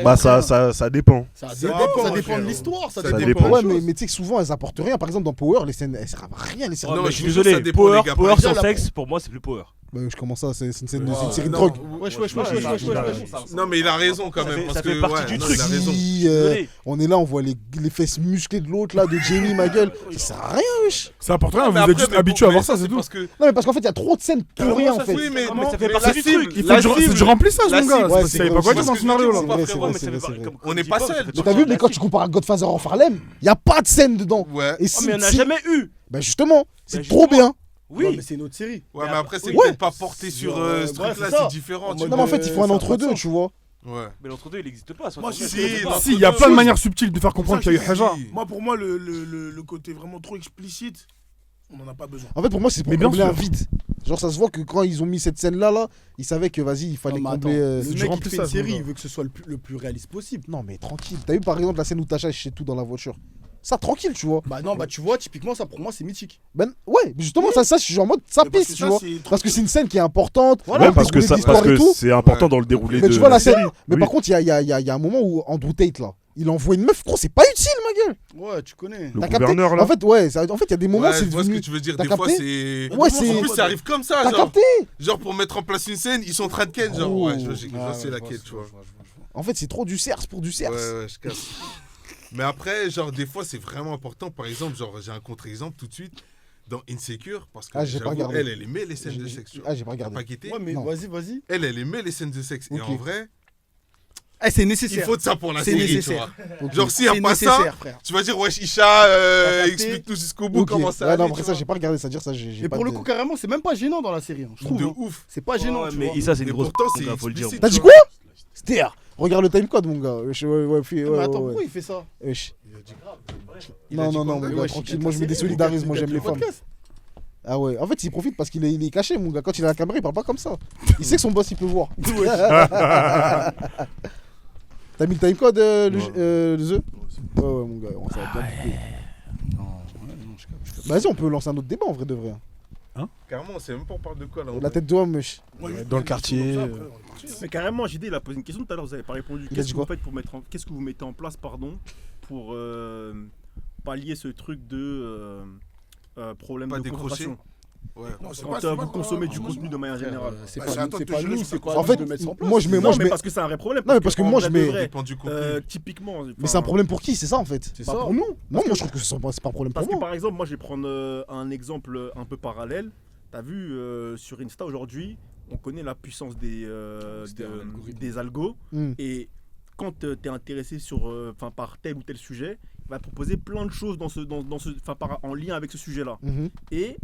Bah ça dépend. Ça Ça dépend dépend, de frérot. l'histoire. Ça Ça dépend. dépend. Ouais, mais tu sais que souvent elles apportent rien. Par exemple, dans Power, les scènes elles servent à rien. Les scènes. Non, Mais mais je suis je vous jure, ça désolé, dépend, Power, les gars. Power Par sans exemple, sexe, pour moi, c'est plus Power. Bah, je commence ça, c'est une série de non, drogue. Wesh, wesh, wesh, wesh, wesh, wesh. Non, mais il a raison quand Ça même. fait- parce ça fait que, partie ouais, du non, truc. Il a raison. Si, Désolé. on est là, on voit les fesses musclées de l'autre là, de Jamie, ma gueule. Ça sert à rien, wesh. Ça apporte rien, Mais vous après, êtes juste mais habitués à bon, voir mais ça, c'est tout. parce que Non, mais parce qu'en fait, il y a trop de scènes pour rien en fait. oui, mais ça fait mais partie la du cible, truc. Il la faut cible, c'est du remplissage, la mon gars. cible, C'est parce que ouais, ça savait pas c'est quoi vrai, dire dans le c'est scénario vrai, là. c'est Pas vrai, frérot, mais c'est ça vrai, fait c'est pas- vrai. comme- On comme n'est dit pas Paul, ça seul. fait Mais pas t'as vu, de mais la quand tu cible. compares à Godfather of Harlem, il y a pas de scène dedans. Ouais. Et Oh, mais il n'y en a jamais eu. Bah justement, c'est Bah, trop justement. bien. Ouais, Oui. mais c'est une autre série. Ouais, mais après, c'est Ouais. peut-être pas porté sur ce Ouais, truc-là, c'est ça. c'est différent. En tu mode- Non, vois. mais en fait, il faut un ça a entre-deux, pas de tu vois. Ouais. Mais l'entre-deux, il n'existe pas. Moi, Si, Si, il y a plein de manières subtiles de faire comprendre qu'il y a eu Haja. Moi, pour moi, le côté vraiment trop explicite, on n'en a pas besoin. En fait, pour moi, c'est pour Mais bien combler un sûr. vide. Genre, ça se voit que quand ils ont mis cette scène-là, ils savaient que, vas-y, il fallait Non, mais combler. attends, le c'est mec du qui fait une remplissage, série, mon il veut que ce soit le plus réaliste possible. Non, mais tranquille. T'as vu, par exemple, la scène où Tasha chez tout dans la voiture. Ça, tranquille, tu vois. Bah non, bah tu vois, typiquement, ça pour moi, c'est mythique. Ben, ouais, mais justement, ça, je suis en mode, ça Mais parce pisse, que tu ça, vois. c'est Parce que c'est une scène qui est importante. Ouais, parce que dérouler ça, l'histoire parce et que tout. c'est important Ouais. dans le déroulé Mais de tu vois la scène. série. Mais Oui. par contre, il y a un moment où Andrew Tate, là, Il envoie une meuf, gros, c'est pas utile, ma gueule. Ouais, tu connais. Le T'as capté? gouverneur, là. En fait, ouais, en fait, il y a des moments, Ouais, c'est je vois ce devenu. que tu veux dire. T'as Des fois, capté? c'est. Ouais, c'est. En plus, ça arrive comme ça, T'as genre. capté? Genre, pour mettre en place une scène, ils sont en train de ken. Genre, Oh. ouais, je vois, c'est laquelle, tu vois. En fait, c'est trop du cerce pour du cerce. Ouais, je casse. Mais après, genre, des fois, c'est vraiment important. Par exemple, genre, j'ai un contre-exemple tout de suite dans Insecure. Parce que Ah, j'ai pas j'avoue, regardé. elle aimait les scènes de sexe. tu vois. Ah, j'ai pas T'as regardé. pas guetté. Ouais, mais Non. vas-y. Elle aimait les scènes de sexe. Et Ok. en vrai, Eh, c'est il nécessaire. faut de ça pour la C'est série, tu nécessaire. vois. Ok. Genre, s'il n'y a C'est pas ça, nécessaire, frère. tu vas dire, wesh, Isha, capté explique tout jusqu'au bout Ok. comment ça Ouais, non, allait, après tu ça, vois. j'ai pas regardé, c'est-à-dire ça, j'ai Et pas pour le de- coup, carrément, c'est même pas gênant dans la série, hein, je trouve. De hein. ouf. C'est pas gênant, Ouais, tu mais vois. Issa, c'est une Et grosse. pourtant, mon c'est gars, faut le dire. explicite. T'as dit tu quoi? vois. C'était regarde le timecode, mon gars. Ouais, Mais attends, pourquoi il fait ça? Wesh. Il a dit Non, quoi, mon mais gars, wesh, tranquille. Moi, je me désolidarise. Moi, j'aime les femmes. Ah ouais, en fait, il profite parce qu'il est caché, mon gars. Quand il a la caméra, il parle pas comme ça. Il sait que son boss, il peut voir. T'as mis le timecode, le The? Ouais, mon gars, on s'en va bien couper. Vas-y, on peut lancer un autre débat en vrai de vrai. Carrément, on sait même pas on parle de quoi là. en La vrai. tête d'homme, wesh. Dans le quartier. Mais carrément, JD, il a posé une question tout à l'heure, vous n'avez pas répondu. Il a Qu'est-ce dit que vous quoi faites pour mettre qu'est-ce que vous mettez en place, pardon, pour pallier ce truc de problème Pas de décrocher. concentration Ouais. Non, c'est quand pas- c'est vous pas consommez du vraiment- contenu de manière générale. C'est Bah, pas c'est à toi de te gérer, nous, c'est c'est pas pas En fait, de mettre ça en place. moi, je mets. Non, mais parce que c'est un vrai problème. Non, mais parce parce que qu'en moi, vrai je de mets- vrai, Dépend du contenu. typiquement. Mais c'est un problème pour qui, c'est ça en fait? C'est Pas ça. pour nous. Non, moi je trouve que c'est pas un problème Parce pour que moi. par exemple, moi je vais prendre un exemple un peu parallèle. T'as vu sur Insta aujourd'hui, on connaît la puissance C'était un algorithme. des algos. Hmm. Et quand tu es intéressé par tel ou tel sujet, il va te proposer plein de choses en lien avec ce sujet-là. Mhm. Et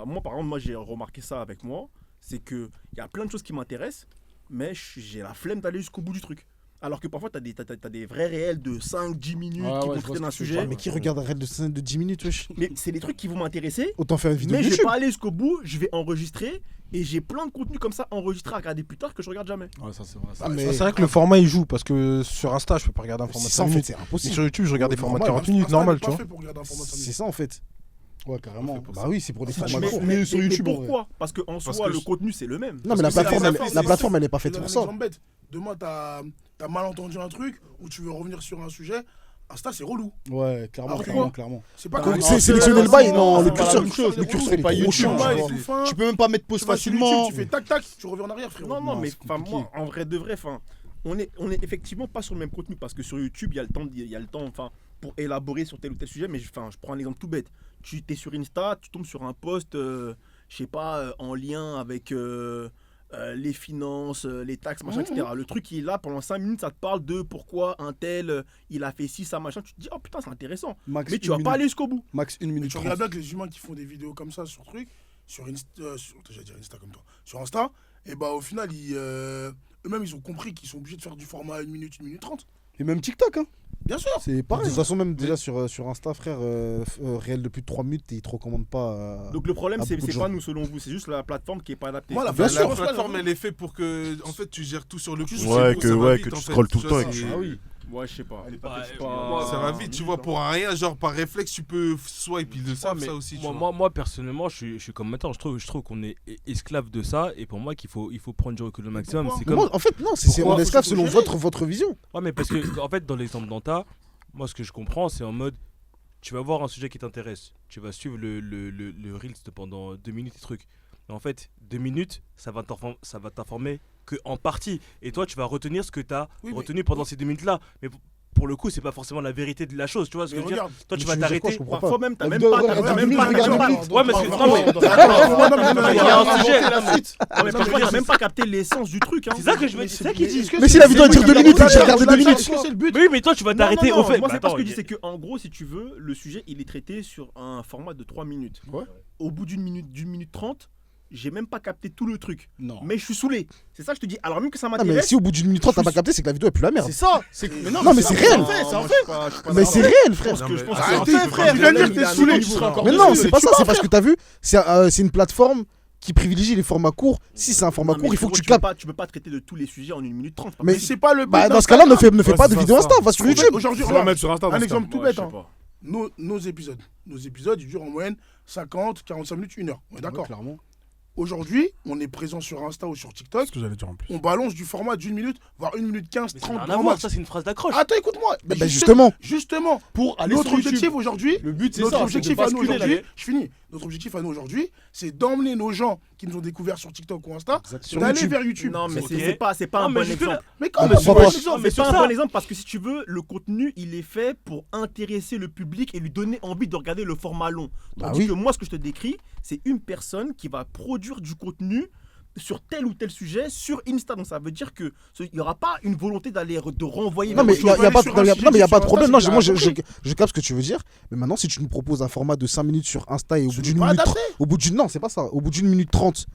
moi, par exemple, moi j'ai remarqué ça avec moi, c'est qu'il y a plein de choses qui m'intéressent, mais j'ai la flemme d'aller jusqu'au bout du truc. Alors que parfois, tu as des vrais réels de 5-10 minutes Ah qui ouais, vont je vois traiter ce d'un que tu veux sujet. dire. Mais qui regarde un raid de scène de 10 minutes, wesh? Mais c'est des trucs qui vont m'intéresser, Autant faire une vidéo mais je vais YouTube. pas aller jusqu'au bout, je vais enregistrer. Et j'ai plein de contenus comme ça enregistrés à regarder plus tard que je regarde jamais. Ouais, ça c'est vrai. Ah, mais C'est vrai que le format il joue parce que sur Insta je peux pas regarder un c'est format de ça 5 en fait, minutes. c'est Mais impossible. sur YouTube je regarde des formats de Normal, 40 minutes, normal tu vois. Fait pour regarder un format de 5 C'est minutes. ça en fait. Ouais, carrément. Bah oui, c'est pour des Ça, formats mais- courts. Mais sur YouTube, en vrai. pourquoi Parce qu'en Parce soi, que le je- contenu c'est le même. Non, mais la Parce que plateforme, c'est- elle c'est- la plateforme, elle est pas Je faite te donne pour un ça. exemple bête. Demain, t'as mal entendu un truc ou tu veux revenir sur un sujet. Insta, c'est relou. Ouais, clairement, Alors clairement, quoi clairement. C'est pas Comme comme c'est sélectionner le bail, non, le c'est pas la curseur, même chose, le curseur, c'est il est pas trop YouTube, chiant. tu tu vois. vois. tout fin. Tu peux même pas mettre pause Tu vas sur facilement. YouTube, tu fais tac tac, tu reviens en arrière, frérot. Non, Non, mais c'est enfin, compliqué. moi, en vrai de vrai, on est effectivement pas sur le même contenu parce que sur YouTube, il y a le temps, pour élaborer sur tel ou tel sujet. Mais je prends un exemple tout bête. Tu es sur Insta, tu tombes sur un post, je sais pas, en lien avec les finances, les taxes, machin, etc. Le truc qui est là pendant 5 minutes, ça te parle de pourquoi un tel, il a fait ci, ça, machin. Tu te dis, oh putain, c'est intéressant. Max Mais tu une vas pas minute. aller jusqu'au bout. Max 1 Mais minute tu 30. regardes bien que les humains qui font des vidéos comme ça sur truc, sur Insta, j'allais dire Insta comme toi, sur Insta, et bah au final, eux-mêmes ils ont compris qu'ils sont obligés de faire du format 1 minute 30. Et même TikTok, hein. Bien sûr. C'est De pareil. toute façon, même déjà sur Insta, frère, réel de plus de 3 minutes, ils te recommandent pas. Donc le problème, à c'est beaucoup de pas gens. nous selon vous, c'est juste la plateforme qui est pas adaptée. Moi, la Bien sûr. plateforme, elle est faite pour que, en fait, tu gères tout sur le coup. Ouais, que tu scrolles tout le temps et que tu. Ah oui. Ouais, je sais pas. Elle est pas faite, Ça va vite, tu vois, pour un rien, genre par réflexe, tu peux swipe, ils le savent, mais ça aussi, tu vois. moi, personnellement, je suis comme maintenant. Je trouve qu'on est esclave de ça. Et pour moi, il faut prendre du recul au maximum. pourquoi C'est Mais comme. moi, en fait, non, c'est Pourquoi on est esclave Faut selon gérer. votre vision. Ouais, mais parce que, en fait, dans l'exemple d'Anta, moi, ce que je comprends, c'est en mode. Tu vas voir un sujet qui t'intéresse. Tu vas suivre le Reels pendant 2 minutes et trucs. Mais en fait, 2 minutes, ça va t'informer que en partie. Et toi, tu vas retenir ce que tu as Oui, mais- retenu pendant ces 2 minutes-là. Mais pour le coup, c'est pas forcément la vérité de la chose. Tu vois ce que Mais je veux dire? regarde, Toi, tu Mais vas tu veux dire quoi, t'arrêter. je comprends Parfois pas. même, t'as La même vidéo, pas. regarde, T'as même 10 pas. minutes, t'as même regarde, pas- 10 Ouais, mais c'est. Non, Non, mais. Il y a un sujet. mais Mais parfois, t'as même pas capté l'essence du truc. hein. C'est ça que je veux dire. C'est ça qu'il dit. Mais si la vidéo dure 2 minutes, j'ai regardé 2 minutes. C'est le but. Oui, mais toi, tu vas t'arrêter Non, au fait. Moi, Bah, c'est pas ce attends, que je dis, c'est que en gros, si tu veux, le sujet, il est traité sur un format de 3 minutes. Ouais. Au bout d'une minute 30, j'ai même pas capté tout le truc. Non. Mais je suis saoulé. C'est ça que je te dis. Alors même que ça Non, mais m'intéresse. si au bout d'une minute 30, t'as pas capté, c'est que la vidéo est plus la merde. C'est ça. Mais Non, mais c'est réel. C'est un fait. Mais c'est réel, frère. Je pense que c'est Arrêtez, un fait, frère. frère. Tu viens de dire que Il a t'es un saoulé, niveau. tu seras encore Mais dessus, non, c'est mais pas tu ça, vois, c'est parce que t'as vu, c'est une plateforme qui privilégie les formats courts. Si c'est un format Non, mais court, il faut que frérot, tu captes. Tu peux pas traiter de tous les sujets en 1 minute 30. Mais Mais c'est pas le but. Bah, dans ce d'Instagram. cas-là, ne fais pas de c'est vidéo ça. Insta, va sur YouTube. Aujourd'hui, On va regarde, mettre sur Insta. un dans ce exemple cas. tout Ouais, bête. je sais hein. pas. Nos épisodes, ils durent en moyenne 50, 45 minutes, 1 heure. On est d'accord. Clairement. aujourd'hui, on est présent sur Insta ou sur C'est TikTok, ce que j'allais dire en plus. on balance du format d'1 minute, voire 1 minute 15, Mais ça 30 n'a rien à grand voir, max. ça c'est une phrase d'accroche. Attends, écoute-moi. Mais Bah, justement. Justement, Pour aller notre sur YouTube. objectif aujourd'hui, Le but, c'est notre ça. objectif c'est de à nous basculer là. aujourd'hui, je finis. Notre objectif à nous aujourd'hui, c'est d'emmener nos gens qui nous ont découverts sur TikTok ou Insta, Sur d'aller YouTube. vers YouTube. Non, mais Ok. c'est pas un Non, mais bon je te- exemple. Mais Ah, comment mais c'est pourquoi pas un pas exemple Mais sur c'est pas ça. un bon exemple parce que si tu veux, le contenu, il est fait pour intéresser le public et lui donner envie de regarder le format long. Bah Tandis oui. que moi, ce que je te décris, c'est une personne qui va produire du contenu sur tel ou tel sujet sur Insta. Donc ça veut dire que il n'y aura pas une volonté de renvoyer Non, mais vers il n'y a, autre y a chose. pas, sur non, un y a- sujet non, mais il n'y a sur pas de Insta, problème. c'est Non, qu'il a moi, compris. je capte ce que tu veux dire. Mais maintenant, si tu nous proposes un format de 5 minutes sur Insta et au bout Tu d'une veux pas minute. adapter. Au bout d'une. Non, c'est pas ça. Au bout d'une minute 30,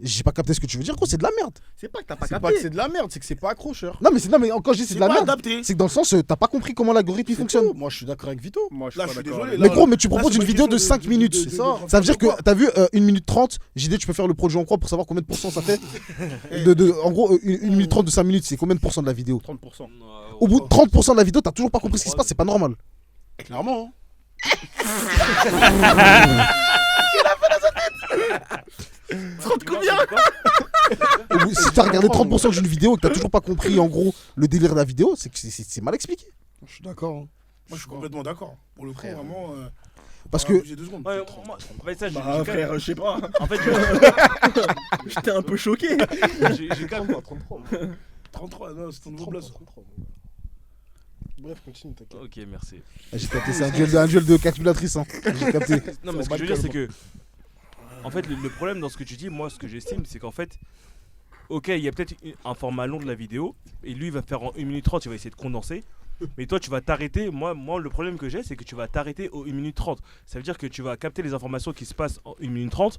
j'ai pas capté ce que tu veux dire, gros, c'est de la merde. C'est pas que t'as pas C'est pas que capté. c'est de la merde, c'est que c'est pas accrocheur. Non, mais quand je dis c'est C'est de la pas merde, adapté. c'est que dans le sens, t'as pas compris comment l'algorithme il C'est fonctionne. tout. Moi, je suis d'accord avec Vito. Moi, je Là, je suis suis pas d'accord. désolé. Mais là, gros, mais tu là, proposes c'est une pas vidéo de question 5 minutes. de- C'est ça. de- Ça veut dire que de- t'as vu 1 minute 30, JD, tu peux faire le produit en croix pour savoir combien de pourcents ça fait. En gros, 1 minute 30 de 5 minutes, c'est combien de pourcents de la vidéo? 30%. Au bout de 30% de la vidéo, t'as toujours pas compris ce qui se passe, c'est pas normal. Clairement. Combien Si t'as regardé 30% d'une vidéo et que t'as toujours pas compris en gros le délire de la vidéo, c'est que c'est mal expliqué. Je suis d'accord. Moi, je suis complètement d'accord. Pour le coup, vraiment. Parce on va que abuser 2 secondes. Ouais, moi, en fait, ça, j'ai- Bah j'ai frère, je sais pas. En fait, J'étais un peu choqué. j'ai quand même- 33, non, c'est ton nouveau place. Bref, continue, t'inquiète. Ok, merci. j'ai capté, c'est un duel de calculatrice. Hein. J'ai capté. Non, mais ce que je veux dire, c'est que. En fait, le problème dans ce que tu dis, moi, ce que j'estime, c'est qu'en fait. Ok, il y a peut-être un format long de la vidéo, et lui, il va faire en 1 minute 30, il va essayer de condenser. Mais toi, tu vas t'arrêter. Moi, le problème que j'ai, c'est que tu vas t'arrêter au 1 minute 30. Ça veut dire que tu vas capter les informations qui se passent en 1 minute 30,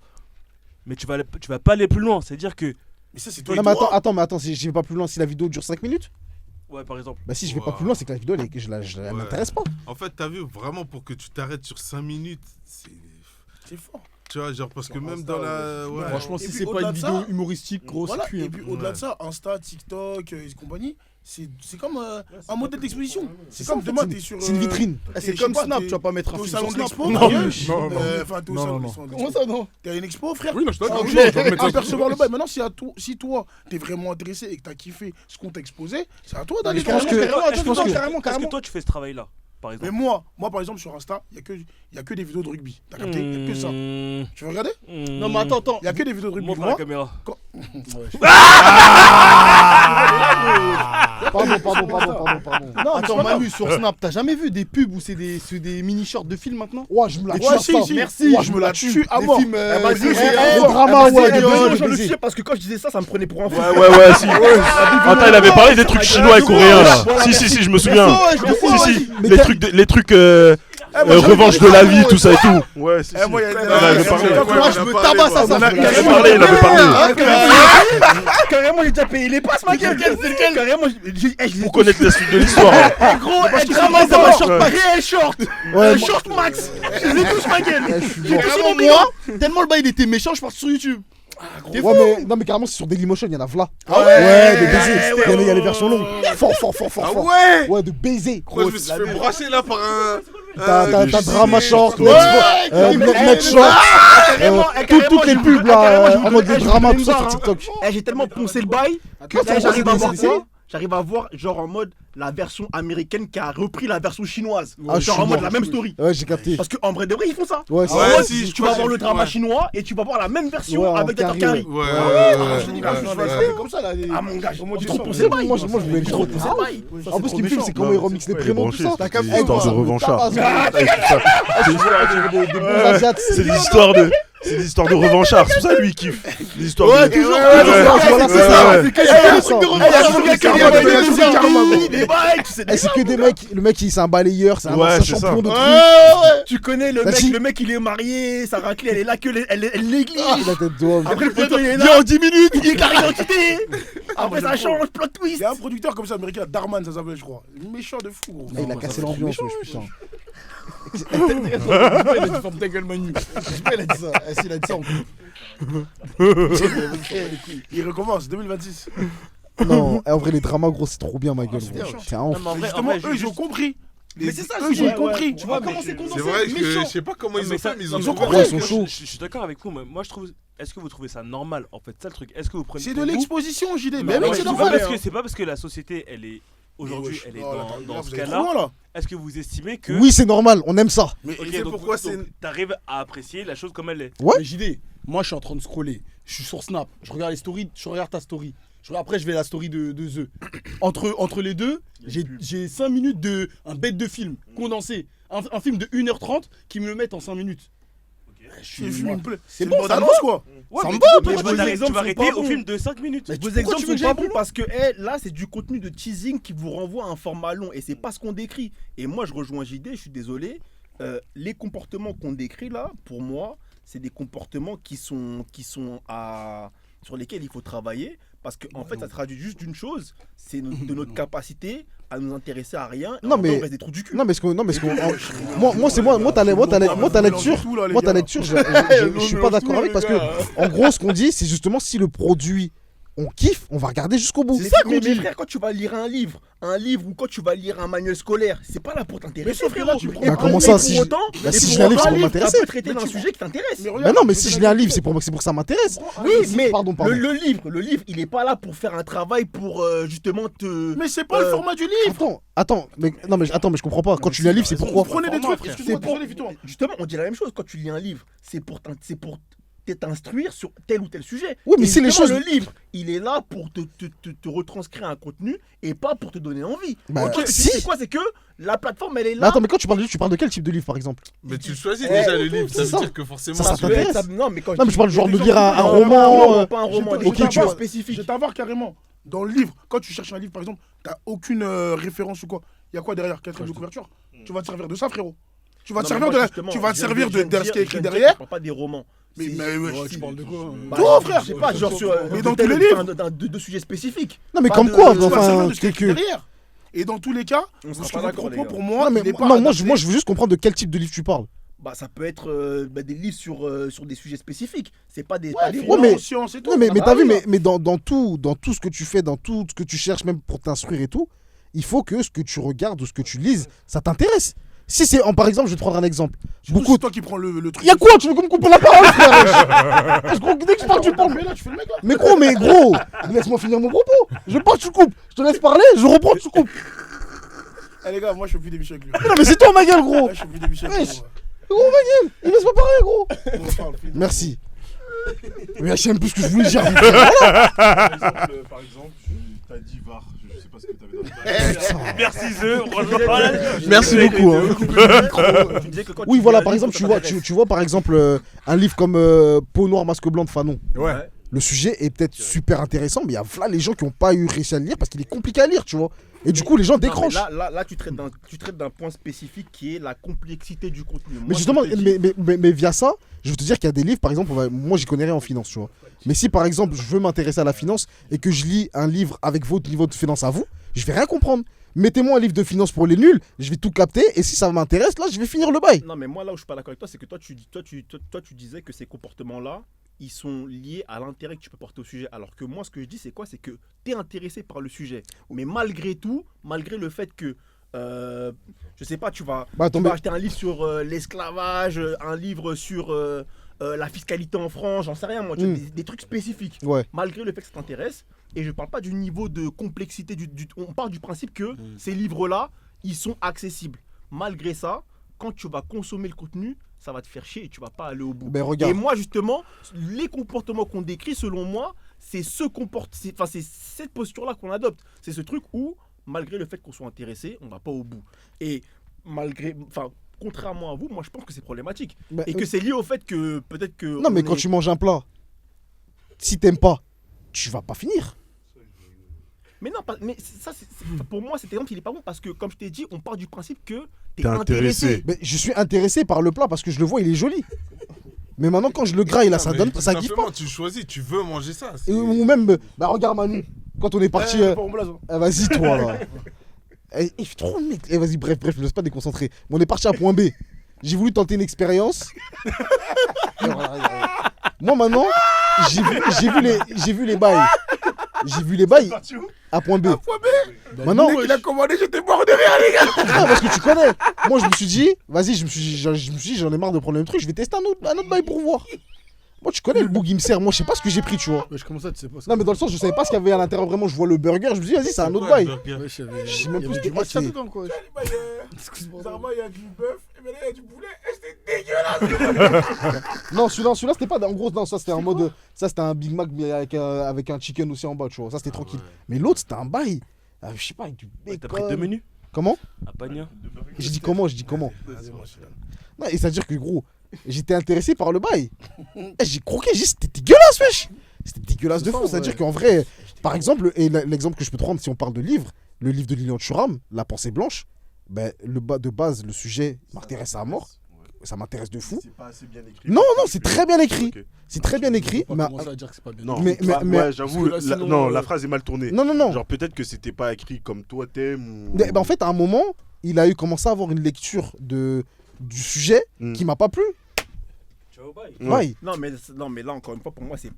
mais tu vas pas aller plus loin. C'est-à-dire que. Mais ça, c'est toi Non, et mais toi. attends, si je vais pas plus loin, si la vidéo dure 5 minutes, Ouais, par exemple. bah si je vais pas Wow. plus loin, c'est que la vidéo, elle m'intéresse pas. En fait, t'as vu, vraiment, pour que tu t'arrêtes sur 5 minutes, C'est fort. tu vois, genre, parce que Sur même Insta, dans la. ouais. Ouais. Franchement, Et si puis, c'est pas au-delà une de vidéo ça, humoristique, gros, Voilà, c'est cuit. et hein. puis au-delà de Ouais. ça, Insta, TikTok et compagnie, c'est comme un modèle d'exposition. C'est ça, comme en fait, demain, c'est t'es sur. c'est une vitrine. Eh, C'est je comme sais pas, Snap, t'es- tu vas pas mettre T'es un au film salon sur de Snap. l'expo, Non, Marius. non, non. Enfin, t'es au Non, salon non, de non. l'expo. Comment ça, non T'as une expo, frère. Oui, non, je suis d'accord. Ok, Je dois mettre ça. apercevoir le bail. Maintenant, si toi, t'es vraiment intéressé et que t'as kiffé ce qu'on t'a exposé, c'est à toi d'aller je pense voir. que- Carrément, je pense que- carrément, Est-ce que carrément. toi, tu fais ce travail-là, par Mais exemple? moi, par exemple, sur Insta, il y a que des vidéos de rugby. T'as capté? Il y a que ça. Tu veux regarder? Non, mais attends. Il y a que des vidéos de rugby. Montre à Moi, la caméra. Pardon. non, Attends, Manu, sur Snap, t'as jamais vu des pubs où c'est des mini-shorts de films maintenant? Ouais, je me la Et tue. tu Ouais, as si, ça. si. Merci. Ouais, je me la tue à Des mort. films. Eh, vas-y, des- c'est- Le drama, ouais, de Désolé, baiser, je de le baiser. sais parce que quand je disais ça, ça me prenait pour un fou. Ouais, si. Attends, il avait parlé des trucs chinois et coréens là. Si, je me souviens. Si. Les trucs revanche de la vie, tout ça et tout. Ouais, si. Moi, il y a- Ouais, Moi, ouais, je me tabasse à ça. Il avait parlé. Carrément, j'ai déjà payé les passes, ma gueule. C'est lequel? Carrément, Pour connaître la suite de l'histoire. gros, elle drama dans ma short, pas réel short. Ouais, Short max. Je les touche, ma gueule. je suis J'ai mort. touché Carrément, mon moi, tellement le bail il était méchant, je pars sur YouTube. T'es fou. Ouais, mais non, mais carrément, c'est sur Dailymotion, il y en a v'là. Ah Ouais, de baiser. ouais, Il y a les versions longues. Fort. Ah ouais. Ouais, de baiser. Moi, je me suis fait brasser là par un. T'as Drama Short, Ouais. Net Short, toutes les pubs là, en mode de drama, tout ça sur TikTok. J'ai tellement poncé le bail que Attends, j'arrive à c'est voir des séries. quoi? J'arrive à voir genre en mode la version américaine qui a repris la version chinoise. Ah, je Genre suis en mode mort. la même story. Ouais, j'ai capté. Parce qu'en vrai de vrai, ils font ça. Ouais, En c'est Ouais, mode, si, je tu crois vas que voir j'ai- le drama ouais. chinois et tu vas voir la même version Ouais, en avec l'acteur carré. Carré. Ouais, Je te dis pas, je fais un truc comme ça là. Ah mon gars, j'ai du trop sang. poncé le bail. Moi, je voulais J'ai trop trop poncé le bail. En plus, ce qui me filme, c'est comment ils remixent les prénoms, tout ça. C'est des histoires de revanchards. Des bons Asiates. C'est des histoires de. C'est des histoires de revanchards, c'est pour ça lui il kiffe. Des histoires Ouais, de. toujours. Ouais, C'est ça. ouais. C'est que des trucs de Les bails, tu sais. c'est que des mecs. Le mec, c'est un balayeur, c'est un Ouais, ancien c'est champion ça. de trucs. Tu connais le Vas-y. mec, il est marié, sa raclée elle est là que elle néglige. La tête d'homme. Après le poteau il est Viens là, en 10 minutes. il est carré d'identité. Après ça change, plot Il twist. y a un producteur comme ça américain, Darman, ça s'appelle, je crois. Méchant de fou, gros. Il a cassé l'ambiance, wesh, putain. Ferme ta gueule, Manu. Il a dit ça. Il a dit ça en plus. Il recommence, 2026. Non, en vrai, les dramas, gros, c'est trop bien, ma gueule. c'est gros. méchant. C'est un ouf. Non, mais en vrai, Justement, eux, ils ont juste- compris. Mais c'est ça, eux, ils ont ouais, compris. ouais. Tu vois comment c'est condensé, C'est vrai que méchant. je sais pas comment ils ont mais fait, ça- mais ils non, ont mais compris. Ouais, ils sont chauds. Je suis d'accord avec vous, mais moi je trouve est-ce que vous trouvez ça normal en fait, ça le truc. Est-ce que vous prenez C'est de pour vous- l'exposition, JD. Mais Mais mec, ouais, c'est c'est pas normal. parce que c'est pas parce que la société elle est aujourd'hui elle est dans ce Vous allez trop cas-là. loin, là. Est-ce que vous estimez que Oui, c'est normal, on aime ça. Mais Ok, c'est donc, pourquoi c'est. t'arrives à apprécier la chose comme elle est. Ouais. Mais JD, moi je suis en train de scroller. Je suis sur Snap. Je regarde les stories. Je regarde ta story. Après, je vais à la story de The. Entre les deux, j'ai 5 minutes de un bête de film condensé. Un film de 1h30 qui me le mettent en 5 minutes. C'est vu une plaie. C'est une bon, bande ça me annonce, va. quoi. Ouais, Ça mais me va, tu- toi, mais tu tu vois, vas les arrêter exemples au sont pas film bons. de 5 minutes. Mais Vos pourquoi exemples tu veux que sont j'aille pas plus bons parce que là c'est du contenu de teasing qui vous renvoie à un format long et c'est pas ce qu'on décrit. Et moi je rejoins JD, je suis désolé. Les comportements qu'on décrit là, pour moi, c'est des comportements qui sont sur lesquels il faut travailler parce que en fait ça traduit juste d'une chose, c'est de notre capacité à nous intéresser à rien. Et Non, en même temps, mais- on reste des trous du cul. Non, mais ta lecture, je suis pas d'accord avec parce que, en gros, ce qu'on dit, c'est justement si le produit, on kiffe, on va regarder jusqu'au bout. C'est ça qu'on dit. Frère, quand tu vas lire un livre ou quand tu vas lire un manuel scolaire, c'est pas là pour t'intéresser, sauf que là, frérot. tu prends- Et Bah, pour- comment et ça, pour si je- autant- bah, et si pour je lis un livre, autant, c'est pour ça m'intéresser. peut traiter d'un sujet qui t'intéresse. Bah non, mais si je lis un livre, c'est pour que ça m'intéresse. Oui, mais Pardon. le livre, il est pas là pour faire un travail pour justement te. Mais c'est pas le format du livre. Attends, mais je comprends pas. Quand tu lis un livre, c'est pourquoi Prenez des trucs. C'est Excuse-moi, pour- désolé, Vito. Justement, on dit la même chose quand tu lis un livre. C'est pour t'instruire sur tel ou tel sujet. Oui, mais Et si les justement, choses- le livre, il est là pour te retranscrire un contenu et pas pour te donner envie. Bah, Ok, si. c'est quoi? C'est que la plateforme, elle est Mais là. attends, mais quand tu parles de livre, tu parles de quel type de livre par exemple? Mais tu choisis déjà le livre, ça c'est veut ça. dire que forcément. Ça peut être- t'intéresse. Non, mais quand Non, mais je parle genre de des lire un exemples- roman. Non, pas un roman. Je des vais ok, choses tu vois. Je spécifiques. vais t'avoir carrément. Dans le livre, quand tu cherches un livre, par exemple, t'as aucune référence ou quoi. Il y a quoi derrière? Quatrième de couverture. Tu vas te servir de ça, frérot. Tu vas te servir de ce qui est écrit derrière. Je parle pas des romans. Mais Ouais, tu parles de quoi Bah, Toi, frère. Je sais pas, genre sur. Mais dans tous les livres. De sujets spécifiques. Non, mais Pas comme de- quoi, Tu vas te servir enfin, de ce qui est écrit quelques. derrière. Et dans tous les cas, On sera ce pas que je d'accord, les propose gars. pour moi, Non, mais il est pas moi, adapté. je veux juste comprendre de quel type de livre tu parles. Bah, ça peut être des livres sur des sujets spécifiques. C'est pas des. Ouais, pas des finance, mais- science et tout. Non, mais Ah t'as bah vu, oui. mais dans tout ce que tu fais, dans tout ce que tu cherches, même pour t'instruire et tout, il faut que ce que tu regardes ou ce que tu lises, ça t'intéresse. Si c'est, par exemple, je vais te prendre un exemple. Surtout Beaucoup. c'est toi qui prends le truc. Y'a quoi? Tu veux qu'on me coupe la parole, frère? wesh Gros, dès que je parle, tu parles. Mais là, tu fais le mec là. Mais gros, laisse-moi finir mon propos. Je parle, tu coupes. Je te laisse parler, je reprends, tu coupes. Eh les gars, moi je fais plus des biches avec lui. Mais non, mais c'est toi, ma gueule, gros. Là, je fais plus des biches avec lui. Wesh. Gros, ma gueule. Il laisse pas parler, gros. On parle, fais- Merci. Mais je sais même plus ce que je voulais dire. Par exemple, t'as dit VAR, je sais pas ce que t'avais dans le Merci The, franchement. Merci beaucoup. hein. Tu disais que quand Oui, tu voilà, lis un par livre, exemple, ça tu t'intéresse. vois par exemple un livre comme Peau noire, masque blanc de Fanon. Ouais. Le sujet est peut-être super intéressant, mais il y a là les gens qui n'ont pas réussi à le lire parce qu'il est compliqué à lire, tu vois. Et du coup, les gens Non, mais décrochent. là, tu traites d'un point spécifique qui est la complexité du contenu. Moi, Mais justement, je te dis- mais via ça, je veux te dire qu'il y a des livres, par exemple, moi j'y connais rien en finance, tu vois. Mais si par exemple je veux m'intéresser à la finance et que je lis un livre avec votre niveau de finance à vous, je vais rien comprendre. Mettez-moi un livre de finance pour les nuls, je vais tout capter et si ça m'intéresse, là je vais finir le bail. Non, mais moi, là où je suis pas d'accord avec toi, c'est que toi, tu disais que ces comportements-là, ils sont liés à l'intérêt que tu peux porter au sujet. Alors que moi, ce que je dis, c'est quoi? C'est que tu es intéressé par le sujet. Mais malgré tout, malgré le fait que, je sais pas, tu vas acheter un livre sur l'esclavage, un livre sur la fiscalité en France, j'en sais rien, moi, tu vois, des trucs spécifiques. Ouais. Malgré le fait que ça t'intéresse, et je parle pas du niveau de complexité, on part du principe que ces livres-là, ils sont accessibles. Malgré ça, quand tu vas consommer le contenu, ça va te faire chier et tu vas pas aller au bout. Ben, regarde. Et moi, justement, les comportements qu'on décrit, selon moi, c'est cette posture-là qu'on adopte. C'est ce truc où, malgré le fait qu'on soit intéressé, on va pas au bout. Et contrairement à vous, moi, je pense que c'est problématique. Ben, Et que c'est lié au fait que peut-être que... Non, mais quand tu manges un plat, si t'aimes pas, tu vas pas finir. Mais non, mais ça, pour moi, cet exemple, il est pas bon parce que, comme je t'ai dit, on part du principe que t'es T'es intéressé. intéressé. Mais je suis intéressé par le plat parce que je le vois, il est joli. Mais maintenant, quand je le graille, là, ça Mais donne, tout ça kiffe pas. simplement, tu choisis, tu veux manger ça. c'est- Ou même, bah regarde Manu, quand on est parti. pas mon blason. Vas-y, toi là. Il fait trop le mec. Vas-y, bref, me laisse pas déconcentrer. Mais on est parti à point B. J'ai voulu tenter une expérience. Moi maintenant, j'ai vu les bails. J'ai vu les bails à point B. Maintenant, Le mec, il a commandé, j'étais mort de rire, les gars. ah, parce que tu connais. Moi, je me suis dit, vas-y, j'en ai marre de prendre le même truc. Je vais tester un autre bail pour voir. Moi, tu connais le boug, il me sert. Moi, je sais pas ce que j'ai pris, tu vois. Wesh, comment ça, tu sais pas ça? Non, mais dans le sens, je savais pas ce qu'il y avait à l'intérieur vraiment. Je vois le burger, je me dis, vas-y, c'est un autre bail. Wesh, il y avait- Je sais il même y plus avait ce du que matcha c'est. dedans, quoi. Bizarrement, il y a du bœuf, mais là, il y a du poulet, et c'était dégueulasse. Non, celui-là, c'était pas. En gros, non, ça, c'était en mode. Ça, c'était un Big Mac mais avec un chicken aussi en bas, tu vois. Ça, c'était tranquille. Mais l'autre, c'était un bail. Je sais pas, avec du Ouais, T'as bacon. pris 2 menus Comment à Pagna. Je dis comment Non, et c'est-à-dire que, gros, j'étais intéressé par le bail. J'ai croqué, j'ai dit, c'était dégueulasse, wesh. C'était dégueulasse de fou. C'est-à-dire qu'en vrai, par exemple, et l'exemple que je peux te prendre, si on parle de livre, le livre de Lilian Thuram, La pensée blanche, ben, de base, le sujet m'intéresse à mort. Ça m'intéresse de fou. C'est pas assez bien écrit. Non, non, c'est très bien écrit. Ok. C'est très bien écrit. On Mais... va commencer à dire que c'est pas bien. Non, Mais- ouais, j'avoue, parce que là, sinon, non, la phrase est mal tournée. Non, non, non. Genre peut-être que c'était pas écrit comme toi t'aimes. Ou... Ben, en fait, à un moment, il a eu commencé à avoir une lecture du sujet qui m'a pas plu. Ciao, bye. Ouais. Bye. Non, mais là, encore une fois, pour moi, c'est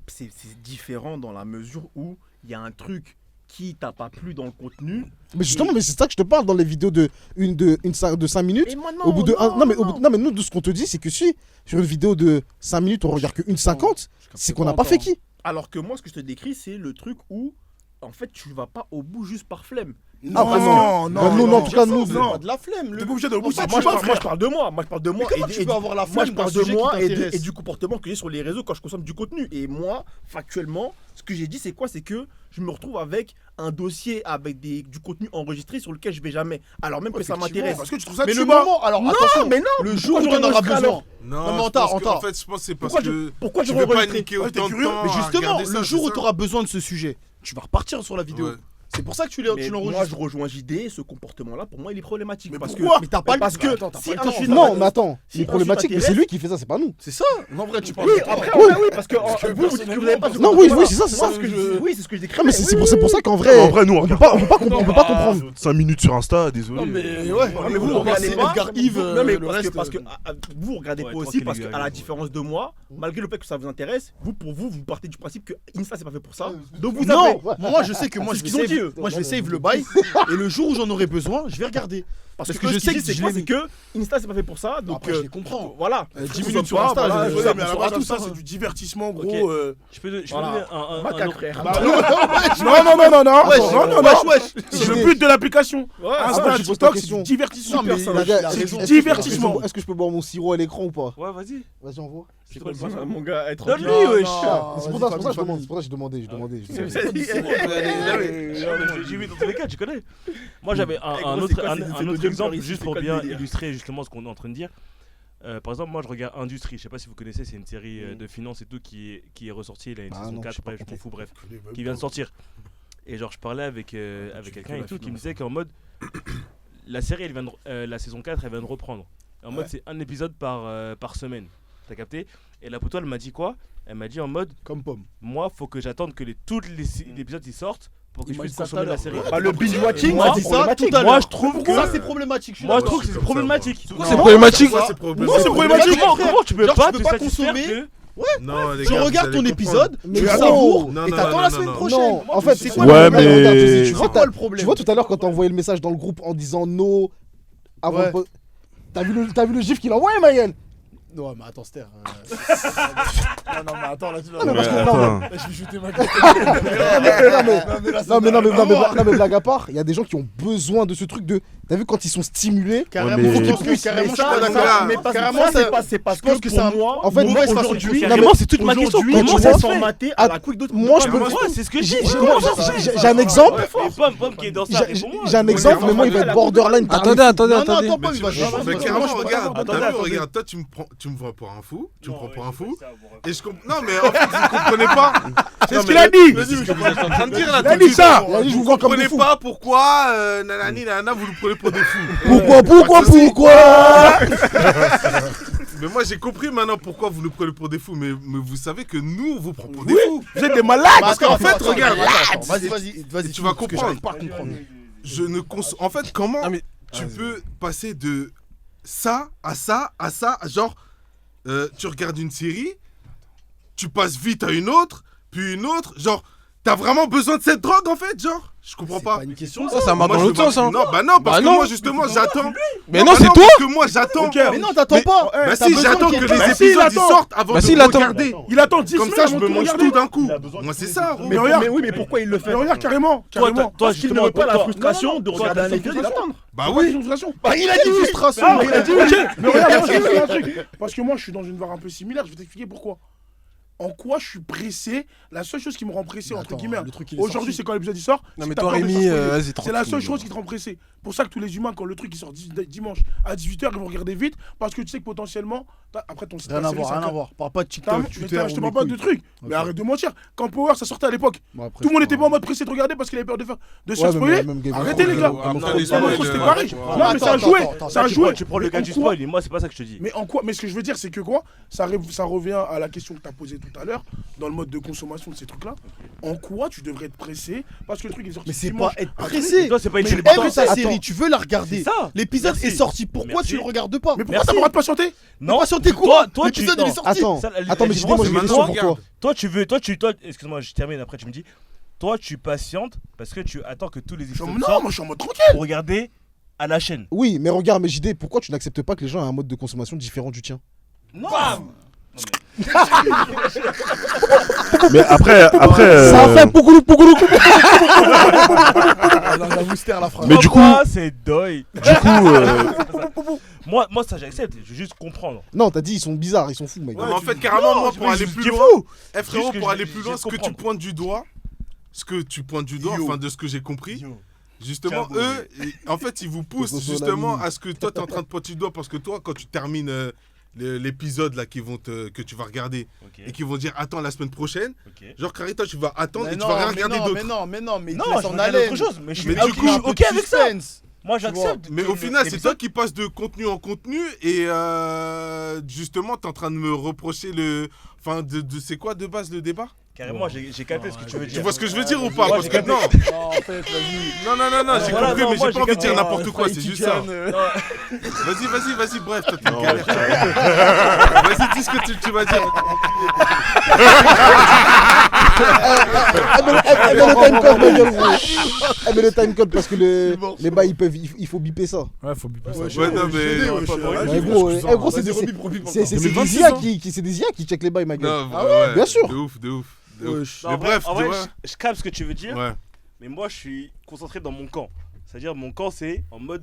différent dans la mesure où il y a un truc qui t'a pas plu dans le contenu. Mais justement, mais c'est ça que je te parle dans les vidéos de 5 minutes. Et moi, Au bout de non, mais nous, de ce qu'on te dit, c'est que si sur une vidéo de 5 minutes, on regarde que 1,50, c'est qu'on n'a pas fait qui. Alors que moi, ce que je te décris, c'est le truc où, en fait, tu vas pas au bout juste par flemme. Ah, bah non. Non, en tout cas, nous, C'est non. pas de la flemme. T'es pas obligé d'aller au bout, Moi, c'est tu vas, je parle de moi. Moi, je parle de moi. Mais comment tu peux avoir la moi, je flemme parle d'un de sujet qui moi t'intéresse et du comportement que j'ai sur les réseaux quand je consomme du contenu. Et moi, factuellement, ce que j'ai dit, c'est quoi? C'est que je me retrouve avec un dossier avec du contenu enregistré sur lequel je vais jamais. Alors même que ça m'intéresse. Parce que tu trouves ça Mais le tuba. moment, alors Non, attention, mais non. le jour où Pourquoi tu en auras j'enregistrerai besoin. Non, mais je Anta, pense que- Anta. en fait, je pense que c'est parce Pourquoi que pourquoi tu je veux pas enregistrer niquer Ouais, autant t'es de curieux. temps Mais à justement, regarder ça, le jour c'est où ça tu auras besoin de ce sujet, tu vas repartir sur la vidéo. Ouais. C'est pour ça que tu Mais moi, je l'enregistres. rejoins JD, ce comportement-là, pour moi, il est problématique. Mais parce pourquoi que, Mais t'as pas le parce que Attends, t'as si pas le un temps. sujet Non, mais attends, Si il est un problématique, mais sujet c'est lui qui fait ça, c'est pas nous. C'est ça. En vrai, tu parles. Oui, de- après, Oui. oui, parce que vous n'avez pas ce Non, oui, comportement-là. oui, c'est ça, c'est Moi, ça. ce que je- Oui, c'est ce que je décris. Non, mais c'est pour ça qu'en En vrai, vrai, nous, on on peut regarde pas, on peut pas comprendre. 5 minutes sur Insta, désolé. Non, mais ouais. Mais vous regardez pas. Edgar Yves. Non, mais le parce que, reste, parce que vous regardez Ouais, pas aussi, tranquille, parce les qu'à gars, la ouais. différence de moi, malgré le fait que ça vous intéresse, pour vous partez du principe que Insta c'est pas fait pour ça. Donc vous Non, avez. moi je sais que moi C'est je ce qu'ils ont vais dit, save, eux. moi je vais save le bail et le jour où j'en aurai besoin, je vais regarder. Parce Parce que que je je sais sais que c'est je quoi, l'ai c'est que Insta c'est pas fait pour ça. Donc Après je les comprends. voilà. 10 Vous minutes en sur pas, Insta, voilà, je- je- Ouais, mais à la on base, saura tout ça, tout, c'est hein. du divertissement, Ok. gros. Je peux Voilà. donner un Macaque, autre- frère. Non, non, non. Wesh, Non, non, wesh, non. wesh. C'est le but de l'application. Ouais, Insta, après, je pose TikTok, ta c'est question. du divertissement. Non, mais Personne. il a Est-ce raison. que- Divertissement. Est-ce que je peux boire mon sirop à l'écran ou pas? Ouais, vas-y. Vas-y, envoie. C'est quoi le besoin Mon gars, être Donne-lui, Non, wesh. non, C'est pour vas-y, ça que je famille. demande, c'est pour ça que j'ai demandé. J'ai vu dans tous les cas, tu connais. Moi j'avais Eh, gros, un c'est autre, quoi, un c'est autre le exemple jumper juste ici, pour c'est quoi bien le délire illustrer justement ce qu'on est en train de dire. Par exemple, moi je regarde Industrie, je sais pas si vous connaissez, c'est une série de finance et tout qui est ressortie, il y a une Ah saison non, 4, je sais pas bref, je m'en compter. fous, bref, qui vient de sortir. Et genre je parlais avec quelqu'un et tout qui me disait qu'en mode la série elle vient la saison 4 elle vient de reprendre. En mode c'est un épisode par semaine. T'as capté? Et la poteau elle m'a dit quoi? Elle m'a dit en mode Comme pomme. moi faut que j'attende que tous les épisodes ils sortent pour que Il je m'a puisse dit ça consommer tout à la série. l'heure. Bah, le binge watching, Moi, c'est dit ça tout à problématique. l'heure. Moi je trouve que Ça c'est problématique. je suis moi je d'accord. trouve que c'est problématique. Non, C'est problématique. Pourquoi c'est problématique Non, c'est problématique. Comment tu peux Genre, pas tu peux te pas satisfaire consommer. que Non, les Tu gars, regardes vous ton allez épisode, Mais tu le gros. savoures Non, et non, t'attends non, la non, semaine non. prochaine. Non, en fait, c'est c'est quoi quoi Ouais, le problème? mais- Regarde, tu C'est vois, quoi le problème? tu vois tout à l'heure quand t'as envoyé le message dans le groupe en disant no avant Ouais. de t'as vu le gif qu'il a envoyé, Maël? Non, mais attends, Ster. Non, mais attends, là, tu vas. Non, mais parce que- Ouais, non, mais- attends. Là, je vais shooter ma Non mais blague à part, il y a des gens qui ont besoin de ce truc de. T'as vu quand ils sont stimulés? Carrément, mais- faut qu'ils Plus, puissent, carrément, mais je suis ça, pas ça, d'accord. mais Carrément, c'est parce je pense que pour c'est un- moi, En fait, moi, moi, aujourd'hui, carrément c'est toute ma question. aujourd'hui, Comment on ça est se fait? formaté à la quick d'autres. Moi, je peux. Ouais, c'est ce que j'ai. J'ai un exemple. Pomme qui est dans ça. J'ai un exemple, mais moi il va être borderline. Attendez, attendez, Non, attendez. attends, pas, il va Mais carrément, regarde, Attendez, t'as vu, attendez. regarde, toi tu me prends pour un fou, tu me prends pour un fou, et je comprends. Non, mais en fait, vous comprenez pas. C'est ce qu'il a dit. C'est ce que vous êtes en train de dire là. Il a tout de dit suite. ça. Il a dit, je vous Vous vois comme des comprenez fous. pas pourquoi, nanani, nanana, vous nous prenez pour des fous. Pourquoi Mais moi j'ai compris maintenant pourquoi vous nous prenez pour des fous, mais vous savez que nous on vous prend pour des fous. Vous êtes des malades. Parce qu'en fait, regarde, Vas-y, tu vas parce que comprendre. j'arrive pas à comprendre. Je ne En fait, comment Ah, mais- tu peux passer de ça à ça à ça, genre tu regardes une série, tu passes vite à une autre, puis une autre, genre T'as vraiment besoin de cette drogue en fait, genre? Je comprends pas. Une question. Ça marche Moi, dans je l'autre veux sens, hein. Non, bah non, parce Bah que non. moi justement j'attends. Mais non, c'est bah toi. Parce que moi j'attends. Mais non, t'attends pas. Bah T'as si, besoin j'attends de que quelqu'un. les Bah si, épisodes il ils attend. sortent avant Bah de si, il me attend. regarder. Il attend 10 Comme semaines ça, je avant me de mange regarder. tout d'un coup. Moi, c'est ça. Mais regarde. oui, mais pourquoi il le fait? Mais regarde, carrément. Toi, Parce qu'il ne veut pas la toi- frustration de regarder un t'as épisode et d'attendre. Bah Oui, oui. j'ai une frustration. Bah, il a dit frustration. Ah, Il a dit ok. Mais regarde, moi, je vais te dire un truc. Parce que moi, je suis dans une barre un peu similaire. Je vais t'expliquer pourquoi. En quoi je suis pressé? La seule chose qui me rend pressé, entre guillemets, le truc, il est aujourd'hui, sorti. c'est quand l'épisode il sort. Non, c'est mais que toi, t'as peur de Rémi, se faire spoiler. vas-y, C'est tranquille. la seule chose qui te rend pressé. Pour ça que tous les humains, quand le truc il sort dimanche à 18h, ils vont regarder vite. Parce que tu sais que potentiellement, après ton Rien à voir, rien à voir. Parle pas de Mais TikTok, Twitter. je te parle pas de trucs. Mais arrête de mentir. Quand Power ça sortait à l'époque, Bon, après, tout le monde c'est était pas pas en mode pressé de regarder parce qu'il avait peur de se faire Ouais, spoiler. même Game of Arrêtez Thrones, les gars. Game of Après, Thrones, les Game of Thrones, c'était pareil. Non mais ça a Attends, joué. attends, Ça a Tu joué. prends le gars Mais du en quoi- spoil, et moi, c'est pas ça que je te dis. Mais en quoi? Mais ce que je veux dire, c'est que quoi? Ça revient à la question que tu as posée tout à l'heure, dans le mode de consommation de ces trucs-là. En quoi tu devrais être pressé? Parce que le truc est sorti. Mais c'est dimanche. pas être Un truc- pressé. Toi, c'est pas une Mais série. aimes ta Attends. série, tu veux la regarder. C'est ça. L'épisode Merci. est sorti, pourquoi Merci. tu le regardes pas? Mais pourquoi Merci. t'as pas le droit de patienter? Non, patienter toi, quoi? toi, tu. L'épisode il est non. sorti. Attends, Ça, attends, mais différence, dis-moi, c'est j'ai une que question toi, pour toi. toi, excuse-moi, je termine, après tu me dis. Toi, tu patientes parce que tu attends que tous les épisodes Non, sortent moi je suis en mode tranquille. pour regarder à la chaîne. Oui, mais regarde, mais JD, pourquoi tu n'acceptes pas que les gens aient un mode de consommation différent du tien? Non. Mais après, Ça a fait pougoulou. La booster la phrase. mais du coup, Moi, c'est deuil. du coup, Moi, ça, j'accepte. Je veux juste comprendre. Non, t'as dit, ils sont bizarres, ils sont fous, mec. Non, mais en fait, carrément, moi, pour aller plus loin, eh, frérot, Juste que pour je- aller plus loin, je ce que tu comprends. pointes du doigt, enfin, de ce que j'ai compris, justement, Tiens, eux, en fait, ils vous poussent Coco justement Solani. à ce que toi, t'es en train de pointer du doigt, parce que toi, quand tu termines l'épisode là que tu vas regarder Ok. et qu'ils vont dire attends la semaine prochaine, Ok. genre Carita, tu vas attendre Mais et tu non, vas rien mais regarder non, d'autres. mais non, mais non, mais Non, tu laisses je en regarde haleine. autre chose. Mais je suis Mais du coup, ok avec ça. Moi, j'accepte. Mais que au final, c'est l'épisode- toi qui passes de contenu en contenu et justement, t'es en train de me reprocher le. Enfin, c'est quoi de base le débat? Carrément, j'ai capté ce que tu veux dire. Tu vois ce que je veux dire ou pas? Ouais, Parce j'ai que capté. non, Non, en fait, vas-y. non, j'ai Voilà, compris, non, mais moi, j'ai pas envie de j'ai dire capté. n'importe quoi, c'est juste ça. Vas-y, bref, toi t'es une galère. Vas-y, dis ce que tu vas dire. Elle met le timecode, ma gueule, gros. Elle met le timecode parce que les bails, il faut biper ça. Ouais, faut biper ça. Ouais, non, mais. Ouais, gros, c'est des IA qui check les bails, ma gueule. Non, ouais, bien sûr. De ouf. Non, Mais en bref, vrai, tu vois. je capte ce que tu veux dire. Ouais. Mais moi, je suis concentré dans mon camp. C'est-à-dire, mon camp, c'est en mode.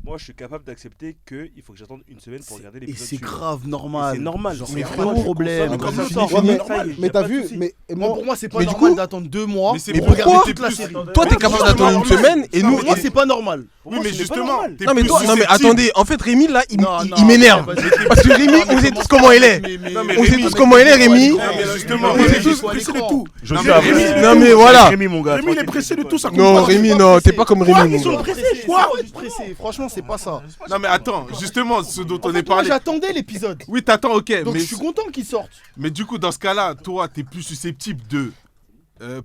Moi, je suis capable d'accepter qu'il faut que j'attende une semaine pour regarder Et l'épisode c'est suivant. grave normal. C'est normal. Genre, Mais y a pas frérot, de problème. comme Comme ça, ça, sort, Ouais, mais, ça y est, y mais a t'as pas de vu, souci. mais Moi, moi, pour moi, c'est pas Mais du normal coup- d'attendre 2 mois. Mais c'est pour pourquoi regarder t'es toute la plus- série. Toi, t'es capable d'attendre une semaine et nous. Pour moi, c'est pas normal. Oui, mais ce n'est pas justement. normal. t'es Non mais plus toi, non mais susceptible. attendez, en fait Rémi là, Non, il m'énerve. vas-y. Parce que Rémi, on sait tous comment il est. Non, mais On sait Rémi, tous comment il est, Rémi. Non, mais justement, Rémi, Rémi, il est pressé de tout. je Non, suis mais à Rémi, vrai. Non mais voilà. Rémi, mon gars. Rémi, il est pressé de tout, ça compte Non pas. Rémi, non, t'es pas comme Rémi. mon gars. Quoi? Être pressé. Franchement, c'est pas ça. Non, mais attends, justement, ce dont En on fait, est moi, parlé. j'attendais l'épisode. Oui, t'attends, ok. Donc Mais je suis content qu'il sorte. Mais du coup, dans ce cas-là, toi, t'es plus susceptible de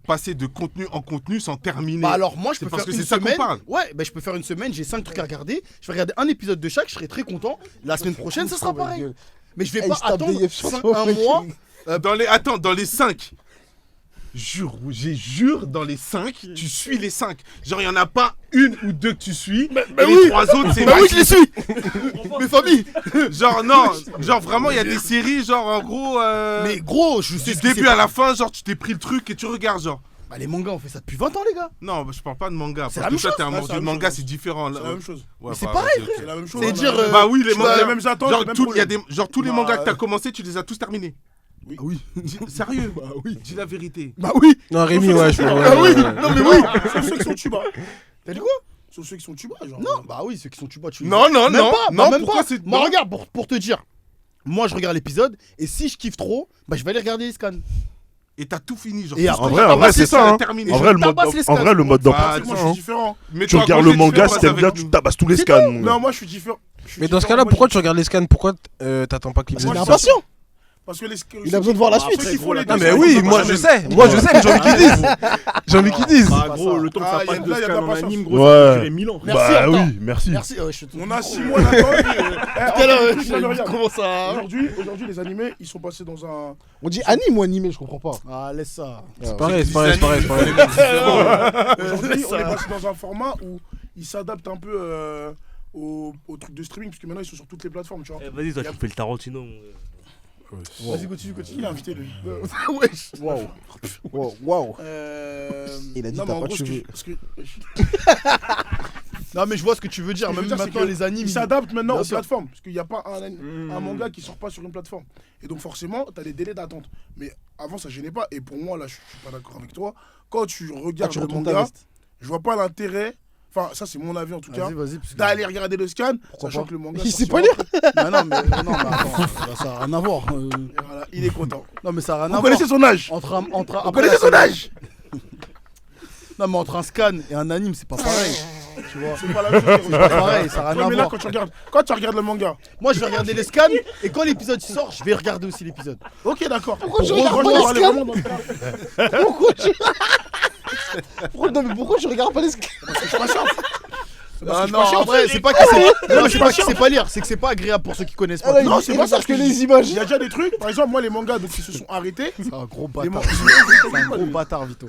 passer de contenu en contenu sans terminer. Bah alors moi je C'est peux parce faire que une c'est ça qu'on semaine. parle. Ouais, bah je peux faire une semaine, j'ai 5 trucs à regarder. Je vais regarder un épisode de chaque, je serai très content. La semaine prochaine, ça sera pareil. Mais je vais Eh, pas il se tape attendre des yeux sur 5 toi, un mec. mois. Dans les 5. Jure, dans les 5, tu suis les 5. Genre, il y en a pas une ou deux que tu suis. Et les 3 autres, c'est. Bah oui, je les suis. Mes familles. Genre, non, genre vraiment, il y a des séries, genre en gros. Mais gros, je sais du ce qui début s'est à pas- la fin, genre, tu t'es pris le truc et tu regardes, genre. Bah les mangas, on fait ça depuis 20 ans les gars. Non, bah, je parle pas de manga. C'est Parce la que même toi, chose. t'es un Ouais, c'est mordu la de même manga, chose. c'est différent. Là. C'est la même chose. Ouais, Mais c'est bah, pareil, vas-y, frère. ok. C'est la même chose. C'est dire. Bah oui, les Tu as mangas. les mêmes attentes, Genre, les mêmes il y a problèmes. des, genre tous les Bah, mangas que t'as commencé, tu les as tous terminés. Oui. Sérieux? Bah oui. Dis la vérité. Bah oui. Non Rémi, ouais, je Ah oui. Non mais oui. Sauf ceux qui sont tuba. T'as dit quoi? Sauf ceux qui sont tuba, genre. Non, bah oui, ceux qui sont tuba, tu les Non, non, Même non. pas, non, même pourquoi pas. c'est. Moi non. regarde, pour te dire. Moi je regarde l'épisode et si je kiffe trop, bah je vais aller regarder les scans. Et t'as tout fini, genre. Et tout après, ce que en vrai, t'as c'est passé, ça, t'as hein. terminé. En vrai, le mode, tabasse les en vrai, le mode Bah, d'emploi. Moi, je suis différent. Mais Tu toi, regardes quand le t'es manga, différent, si t'aimes avec bien, nous. tu tabasses tous les scans. mon gars. Non, moi, je suis différent. Mais dans ce cas-là, pourquoi tu regardes les scans? Pourquoi t'attends pas qu'ils Parce qu'on est sortent? impatient. Parce que Il a besoin de voir la Bah, suite. après, Ceux qui font les Non, deux, mais c'est oui, pas moi la je même. sais. Moi je sais, mais j'ai envie qu'ils disent. J'ai envie qu'ils disent. Bah, gros, le temps que ça Ah, passe là, de y a de scan la en patience. anime, gros, Ouais. ça peut durer 1000 ans. Merci, Bah attends. oui, merci. Merci. Ouais, je te On a 6 mois d'attente. Tout à l'heure, Regarde. comment ça Aujourd'hui, les animés, ils sont passés dans un. On dit anime ou animé, je comprends pas. Ah, laisse ça. C'est pareil, c'est pareil. Aujourd'hui, on est passé dans un format où ils s'adaptent un peu au truc de streaming, puisque maintenant ils sont sur toutes les plateformes, tu vois. Vas-y, toi, tu fais le Tarantino. Vas-y, continue. Il a invité lui. Wesh. Waouh. Il a dit non, mais t'as en pas de gros, cheveux. Non, mais je vois ce que tu veux dire. Ce que je veux Même dire, maintenant, c'est que les animes. Ils s'adaptent maintenant Bien aux sûr. plateformes, parce qu'il n'y a pas un manga qui sort pas sur une plateforme. Et donc forcément, tu as des délais d'attente. Mais avant, ça gênait pas. Et pour moi, là, je suis pas d'accord avec toi. Quand tu regardes tu le retournes ta manga, veste. je vois pas l'intérêt. Enfin, ça, c'est mon avis en tout cas. Vas-y, parce que- D'aller regarder le scan, sachant pas que le manga. Il sait sortira pas lire. après. Non, mais attends, ça n'a rien à voir. Et voilà, il est content. Non, mais ça n'a rien à Vous voir. connaissez son âge Vous Vous connaissez son âge Non, mais entre un scan et un anime, c'est pas pareil. Tu vois. C'est pas la même chose. C'est pas pareil, ça n'a rien Ouais, à mais là, voir. quand tu regardes le manga, Moi, je vais regarder les scans et quand l'épisode sort, je vais regarder aussi l'épisode. ok, d'accord. Pourquoi je Moi, regarde je pas les parlais scans vraiment dans le cas. Pourquoi je regarde pas les scans? Parce que je suis patient. Ah je non, suis en patient. vrai, c'est pas que c'est. Non, c'est pas que c'est pas lire, c'est que c'est pas agréable pour ceux qui connaissent pas. non, c'est pas ça, parce que je dis. les images. Il y a déjà des trucs, par exemple, moi, les mangas donc, qui se sont arrêtés. C'est un gros Les bâtard. mangas. C'est un gros bâtard, Vito.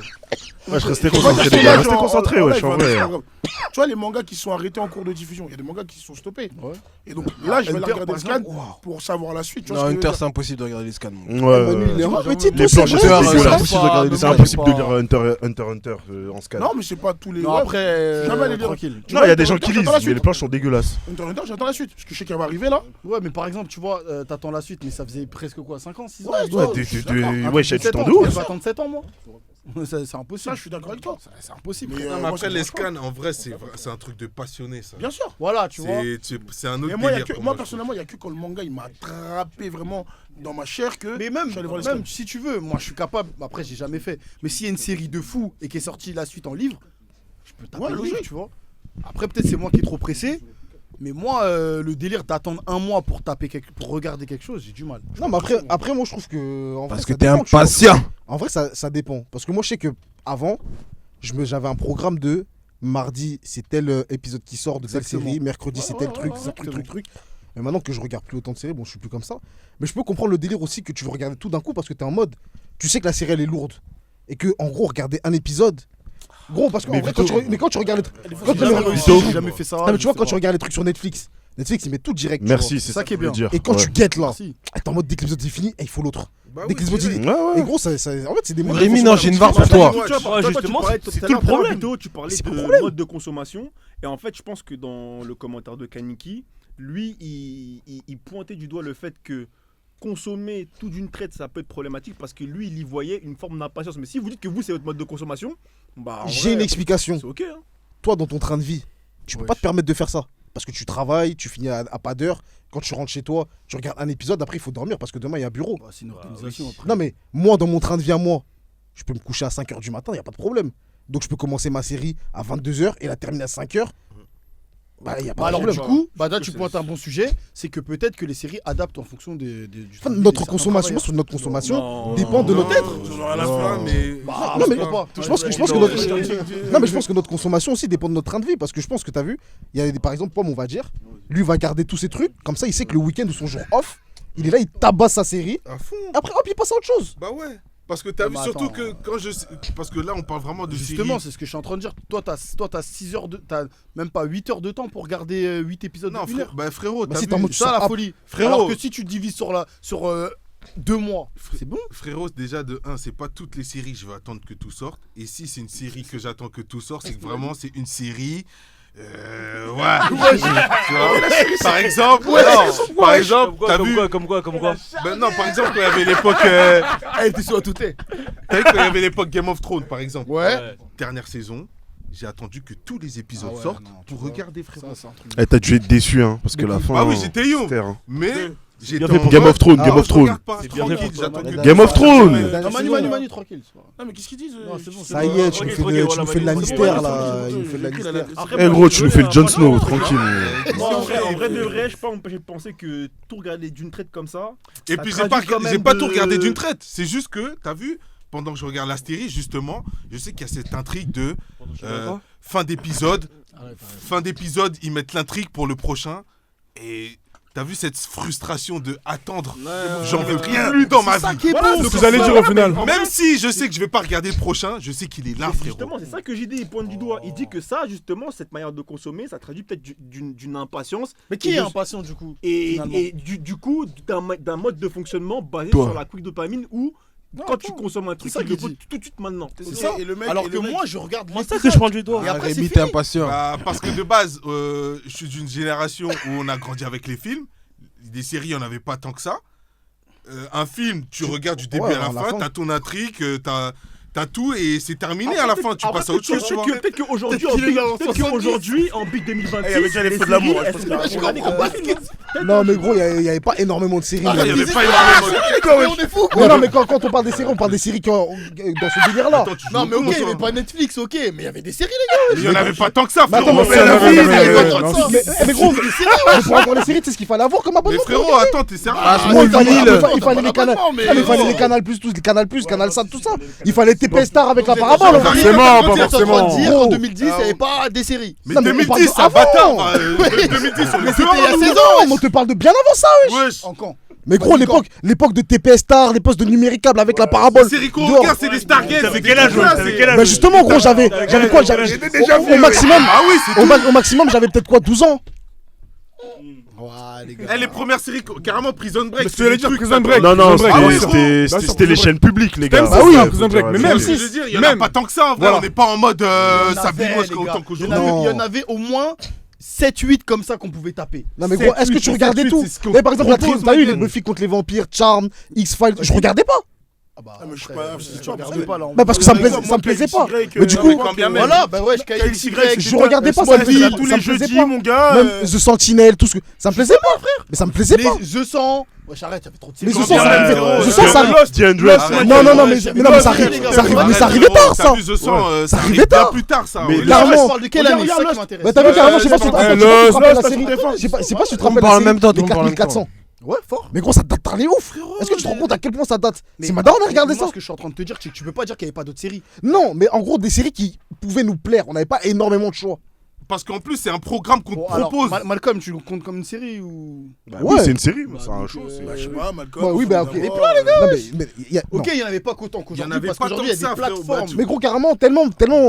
Ouais, je restais Moi, concentré, je les gars. suis Restez concentrés, en wesh, live, en vrai. c'est pas grave. Tu vois, les mangas qui sont arrêtés en cours de diffusion, il y a des mangas qui sont stoppés. Ouais. Et donc là, je vais la Hunter, regarder par le scan exemple, pour savoir la suite. Tu vois Non, ce que je veux Hunter, dire. c'est impossible de regarder les scans. Ouais, Manu, il est ouais. rare. Mais tiens, Les toi, planches, c'est c'est vrai, dégueulasse. c'est Impossible de regarder des- C'est pas- impossible de pas- lire Hunter en scan. Non, mais c'est pas tous les. Non, ouais, après, jamais les lire. tranquille. Tu Non, vois, il y a des gens Hunter, qui lisent, j'attends la mais les suite. planches sont dégueulasses. Hunter, j'attends la suite. Parce que je sais qu'elle va arriver là. Ouais, mais par exemple, tu vois, t'attends la suite, mais ça faisait presque quoi, 5 ans, 6 ans Ouais, tu vois. Ouais, d'accord. ouais, j'ai du 7 temps ans, de tu ouf. vas attendre 7 ans, moi. C'est impossible. Ça, je suis d'accord avec toi. C'est impossible. Mais, Non, mais moi, après, ça me les dérange pas. scans, en vrai, c'est un truc de passionné, ça. Bien sûr. Voilà, tu vois. C'est un autre Mais moi, délire pour moi je trouve. personnellement, il n'y a que quand le manga il m'a attrapé vraiment dans ma chair que. Mais même, je suis allé voir les même scans. si tu veux, moi je suis capable, après j'ai jamais fait, mais s'il y a une série de fous et qui est sortie la suite en livre, je peux taper Ouais, le livre, logique. tu vois. Après peut-être c'est moi qui est trop pressé, mais moi le délire d'attendre un mois pour pour regarder quelque chose, j'ai du mal. Non, mais après, moi, je trouve que. En Parce vrai, que ça t'es dépend, tu vois. impatient. En vrai, ça dépend. Parce que moi, je sais que avant, j'avais un programme de mardi, c'est tel épisode qui sort de telle Exactement. série, mercredi, c'est tel truc, c'est tel truc. Mais maintenant que je regarde plus autant de séries, bon, je suis plus comme ça. Mais je peux comprendre le délire aussi que tu veux regarder tout d'un coup parce que t'es en mode. Tu sais que la série, elle est lourde. Et que, en gros, regarder un épisode. Gros, parce que Mais quand Vito- mais quand tu regardes quand J'ai tu- jamais réussi, Vito- j'ai jamais fait ça. Non, mais tu vois, je quand sais tu regardes les trucs sur Netflix, Netflix, il met tout direct. tu Merci, vois. c'est ça ça qui est que je veux bien. dire. Et quand Ouais. tu guettes là, Merci. t'es en mode dès que l'épisode est fini, il faut l'autre. Bah Dès oui, que l'épisode direct. est. Ouais, ouais. Et gros, en fait, c'est des modes. Rémi, non, j'ai une barre pour Toi, toi. tu vois, justement, tu parlais c'est tout à tout le l'heure, problème. Vito, tu parlais C'est de le problème. mode de consommation. Et en fait, je pense que dans le commentaire de Kaniki, lui, il pointait du doigt le fait que consommer tout d'une traite, ça peut être problématique parce que lui, il y voyait une forme d'impatience. Mais si vous dites que vous, c'est votre mode de consommation, bah. en J'ai vrai, une explication. C'est ok, hein. Toi, dans ton train de vie, tu peux Ouais. pas te permettre de faire ça. Parce que tu travailles, tu finis à pas d'heure. Quand tu rentres chez toi, tu regardes un épisode, après il faut dormir parce que demain il y a bureau. Bah, c'est une organisation après. Non mais moi, dans mon train de vie à moi, je peux me coucher à 5h du matin, il n'y a pas de problème. Donc je peux commencer ma série à 22h et la terminer à 5h. Bah, il n'y a pas Bah de alors problème. du coup, bah là tu pointes un bon sujet, c'est que peut-être que les séries adaptent en fonction du Enfin, train de vie notre des certains consommation, travailleurs. sur notre consommation Non. dépend de Non, notre être. j'en aurai à la fin, mais. Bah, non, mais pourquoi pas. je pense que Non, notre... Non mais je pense que notre consommation aussi dépend de notre train de vie parce que je pense que t'as vu, il y a des, par exemple Pomme on va dire, lui va garder tous ses trucs, comme ça il sait que le week-end ou son jour off, il est là, il tabasse sa série, À fond. après hop il passe à autre chose. Bah ouais. Parce que t'as Ah, vu mais surtout attends. que quand je. Parce que là, on parle vraiment de Justement, séries. c'est ce que je suis en train de dire. Toi, t'as 6 heures de. T'as même pas 8 heures de temps pour regarder 8 épisodes Non, de 1 heure. bah frérot, Bah t'as si, vu. t'es en mode C'est ça la Ah, folie. frérot. Alors que si tu divises sur 2 mois, c'est bon. Frérot, déjà de 1, c'est pas toutes les séries, je vais attendre que tout sorte. Et si c'est une série que j'attends que tout sorte, c'est que vraiment c'est une série. Ouais. Tu vois, par exemple, non, par exemple, t'as vu. Comme quoi Ben non, par exemple, quand il y avait l'époque. Elle était sur la tout est. T'as vu quand il y avait l'époque Game of Thrones, par exemple. Ouais. Dernière saison, j'ai attendu que tous les épisodes Ah ouais, sortent non, tu pour vois. regarder, frérot. Ça, c'est un truc. Eh, t'as dû être déçu, hein, parce que la fin. Bah oui, j'étais you. c'était, hein. Mais Game of Thrones, Game of Thrones. Game of Thrones. Non, Manu, tranquille. c'est pas grave. Non, mais qu'est-ce qu'ils disent Non, c'est bon, Ça y est, tu nous fais de Lannister là. Il nous fait de Tranquille, Lannister. Eh gros, tu nous fais le Jon Snow, tranquille. Moi, en vrai de vrai, je peux pas m'empêcher de penser que tout regarder d'une traite comme ça. Et ça puis traduit quand j'ai même pas de- tout regardé d'une traite. C'est juste que, t'as vu, pendant que je regarde la série, justement, je sais qu'il y a cette intrigue de fin d'épisode. Fin d'épisode, ils mettent l'intrigue pour le prochain. Et t'as vu cette frustration de attendre. J'en veux rien plus dans ma vie. C'est ce que j'allais dire au final. Même si je sais que je vais pas regarder le prochain, je sais qu'il est là, frérot. Justement, c'est ça que j'ai dit, il pointe du doigt. Il dit que ça, justement, cette manière de consommer, ça traduit peut-être d'une impatience. Mais qui est impatient du coup Et, finalement et du coup, d'un mode de fonctionnement basé Toi. sur la quick dopamine où quand tu consommes un truc, c'est ça il le qu'il faut dit. tout de suite maintenant. C'est ça. Et le mec, Alors et que le mec- moi, je regarde C'est ça que je prends du doigt. Et après, c'est Rémi, fini. t'es impatient. Parce que de base, je suis d'une génération où on a grandi avec les films. Des séries, il n'y en avait pas tant que ça. Un film, tu regardes du début Ouais, à la à la fin, fin. t'as ton intrigue, t'as tout et c'est terminé à la fin. Tu passes à autre chose, tu vois. Peut-être qu'aujourd'hui, en Big 2026, il y avait déjà les feux de l'amour, je pense elles que- sont regardées comme des films. Non, mais gros, il n'y avait pas énormément de séries. Ah, il y mais- avait pas énormément. On est fou. Non, mais quand on parle des séries, on parle des séries dans ce délire-là. Attends, tu joues Non, mais au ok, con, il y avait toi. pas Netflix, ok, mais il y avait des séries, les Il y en avait pas tant que ça, Mais attends, frérot. mais il y en avait, il y il y en avait avait, pas non, de ça. Mais gros, pour avoir les séries, tu sais ce qu'il fallait avoir comme Mais abonnement. frérot, attends, t'es sérieux? Il fallait les canals, il fallait les Canal Plus, tous les Canal Plus, Canal Sat, tout ça. Il fallait TP Star avec la parabole. Forcément, pas T'es en train de forcément. dire qu'en Gros. 2010, il n'y avait pas des séries. Mais Non, mais on parle 2010, de c'est un bâtard. avant. Enfin, 2010, on est C'était il y a dehors, 16 Non, ans, mais on te parle de bien avant ça, wesh. wesh. En quand Mais gros, l'époque de TP Star, l'époque de numéricable avec la parabole. Les séries qu'on dehors. regarde, c'est des Stargate. T'avais quel âge, ouais, t'avais quel âge? Bah justement, gros, j'avais quoi? Au maximum, Ah oui, c'est tout. au maximum, j'avais peut-être quoi, 12 ans. Ouais, les gars. Eh, les premières séries, carrément Prison Break. Parce que j'allais dire Prison Break. Non, non, Prison Break, c'était- bien sûr. c'était Bien sûr, c'était les Prison chaînes publiques, les gars. Bah oui, Ouais, Prison Break, mais C'est même ce que si- je veux dire, il y en a même- pas tant que ça en vrai, Voilà. on n'est pas en mode Il y en ça avait, binoche les autant gars. Il y en qu'aujourd'hui. avait- Non. il y en avait au moins 7-8 comme ça qu'on pouvait taper. Non mais gros, est-ce que tu regardais tout? Mais par exemple, t'as eu les Buffy contre les vampires, Charm, X-Files, je regardais pas. Ah bah, Ah, mais je suis après, pas- tu regardais pas là. Bah parce que ça me plaisait pas. Mais du coup, Voilà, bah ouais, je caillais je regardais pas, ça me plaisait tous ça les me plaisait jeudis, pas. mon gars. Même The Sentinel, tout ce que ça me plaisait pas, frère. Mais ça me plaisait pas. Les The 100. Ouais, j'arrête, y'avait trop de Mais séries. The 100, ça arrivait. The 100, ça arrivait. DeAndre. Non, mais ça arrivait tard, ça. T'as vu, ça arrivait arrive bien tard. plus tard, ça. Mais ouais. là, Là, je Carrément. parle de quelle année? C'est ça qui m'intéresse. Bah t'as vu carrément, je sais pas si tu te rappelles Lost, la Lost, série. Lost, Je sais pas si tu te On rappelles parle en la même temps, série des on parle en même temps. 4400. Ouais, fort. Mais gros, ça date parlé ouf. Est-ce que tu te rends compte à quel point ça date? C'est maintenant on a regardé Moi, ça. ce que je suis en train de te dire, c'est que tu peux pas dire qu'il y avait pas d'autres séries. Non, mais en gros, des séries qui pouvaient nous plaire. On n'avait pas énormément de choix. Parce qu'en plus, c'est un programme qu'on Bon, te alors, propose. Malcolm, tu le comptes comme une série ou. Bah Ouais. oui, c'est une série, c'est un show. Bah, je sais pas, Malcolm. Bah oui, bah ok. faut Et d'abord, Non, mais il y a- Ok, non. il y en avait pas qu'autant Il y en qu'aujourd'hui, avait parce pas qu'aujourd'hui il y a tant que des ça, frérot. plateformes. Mais gros, carrément, tellement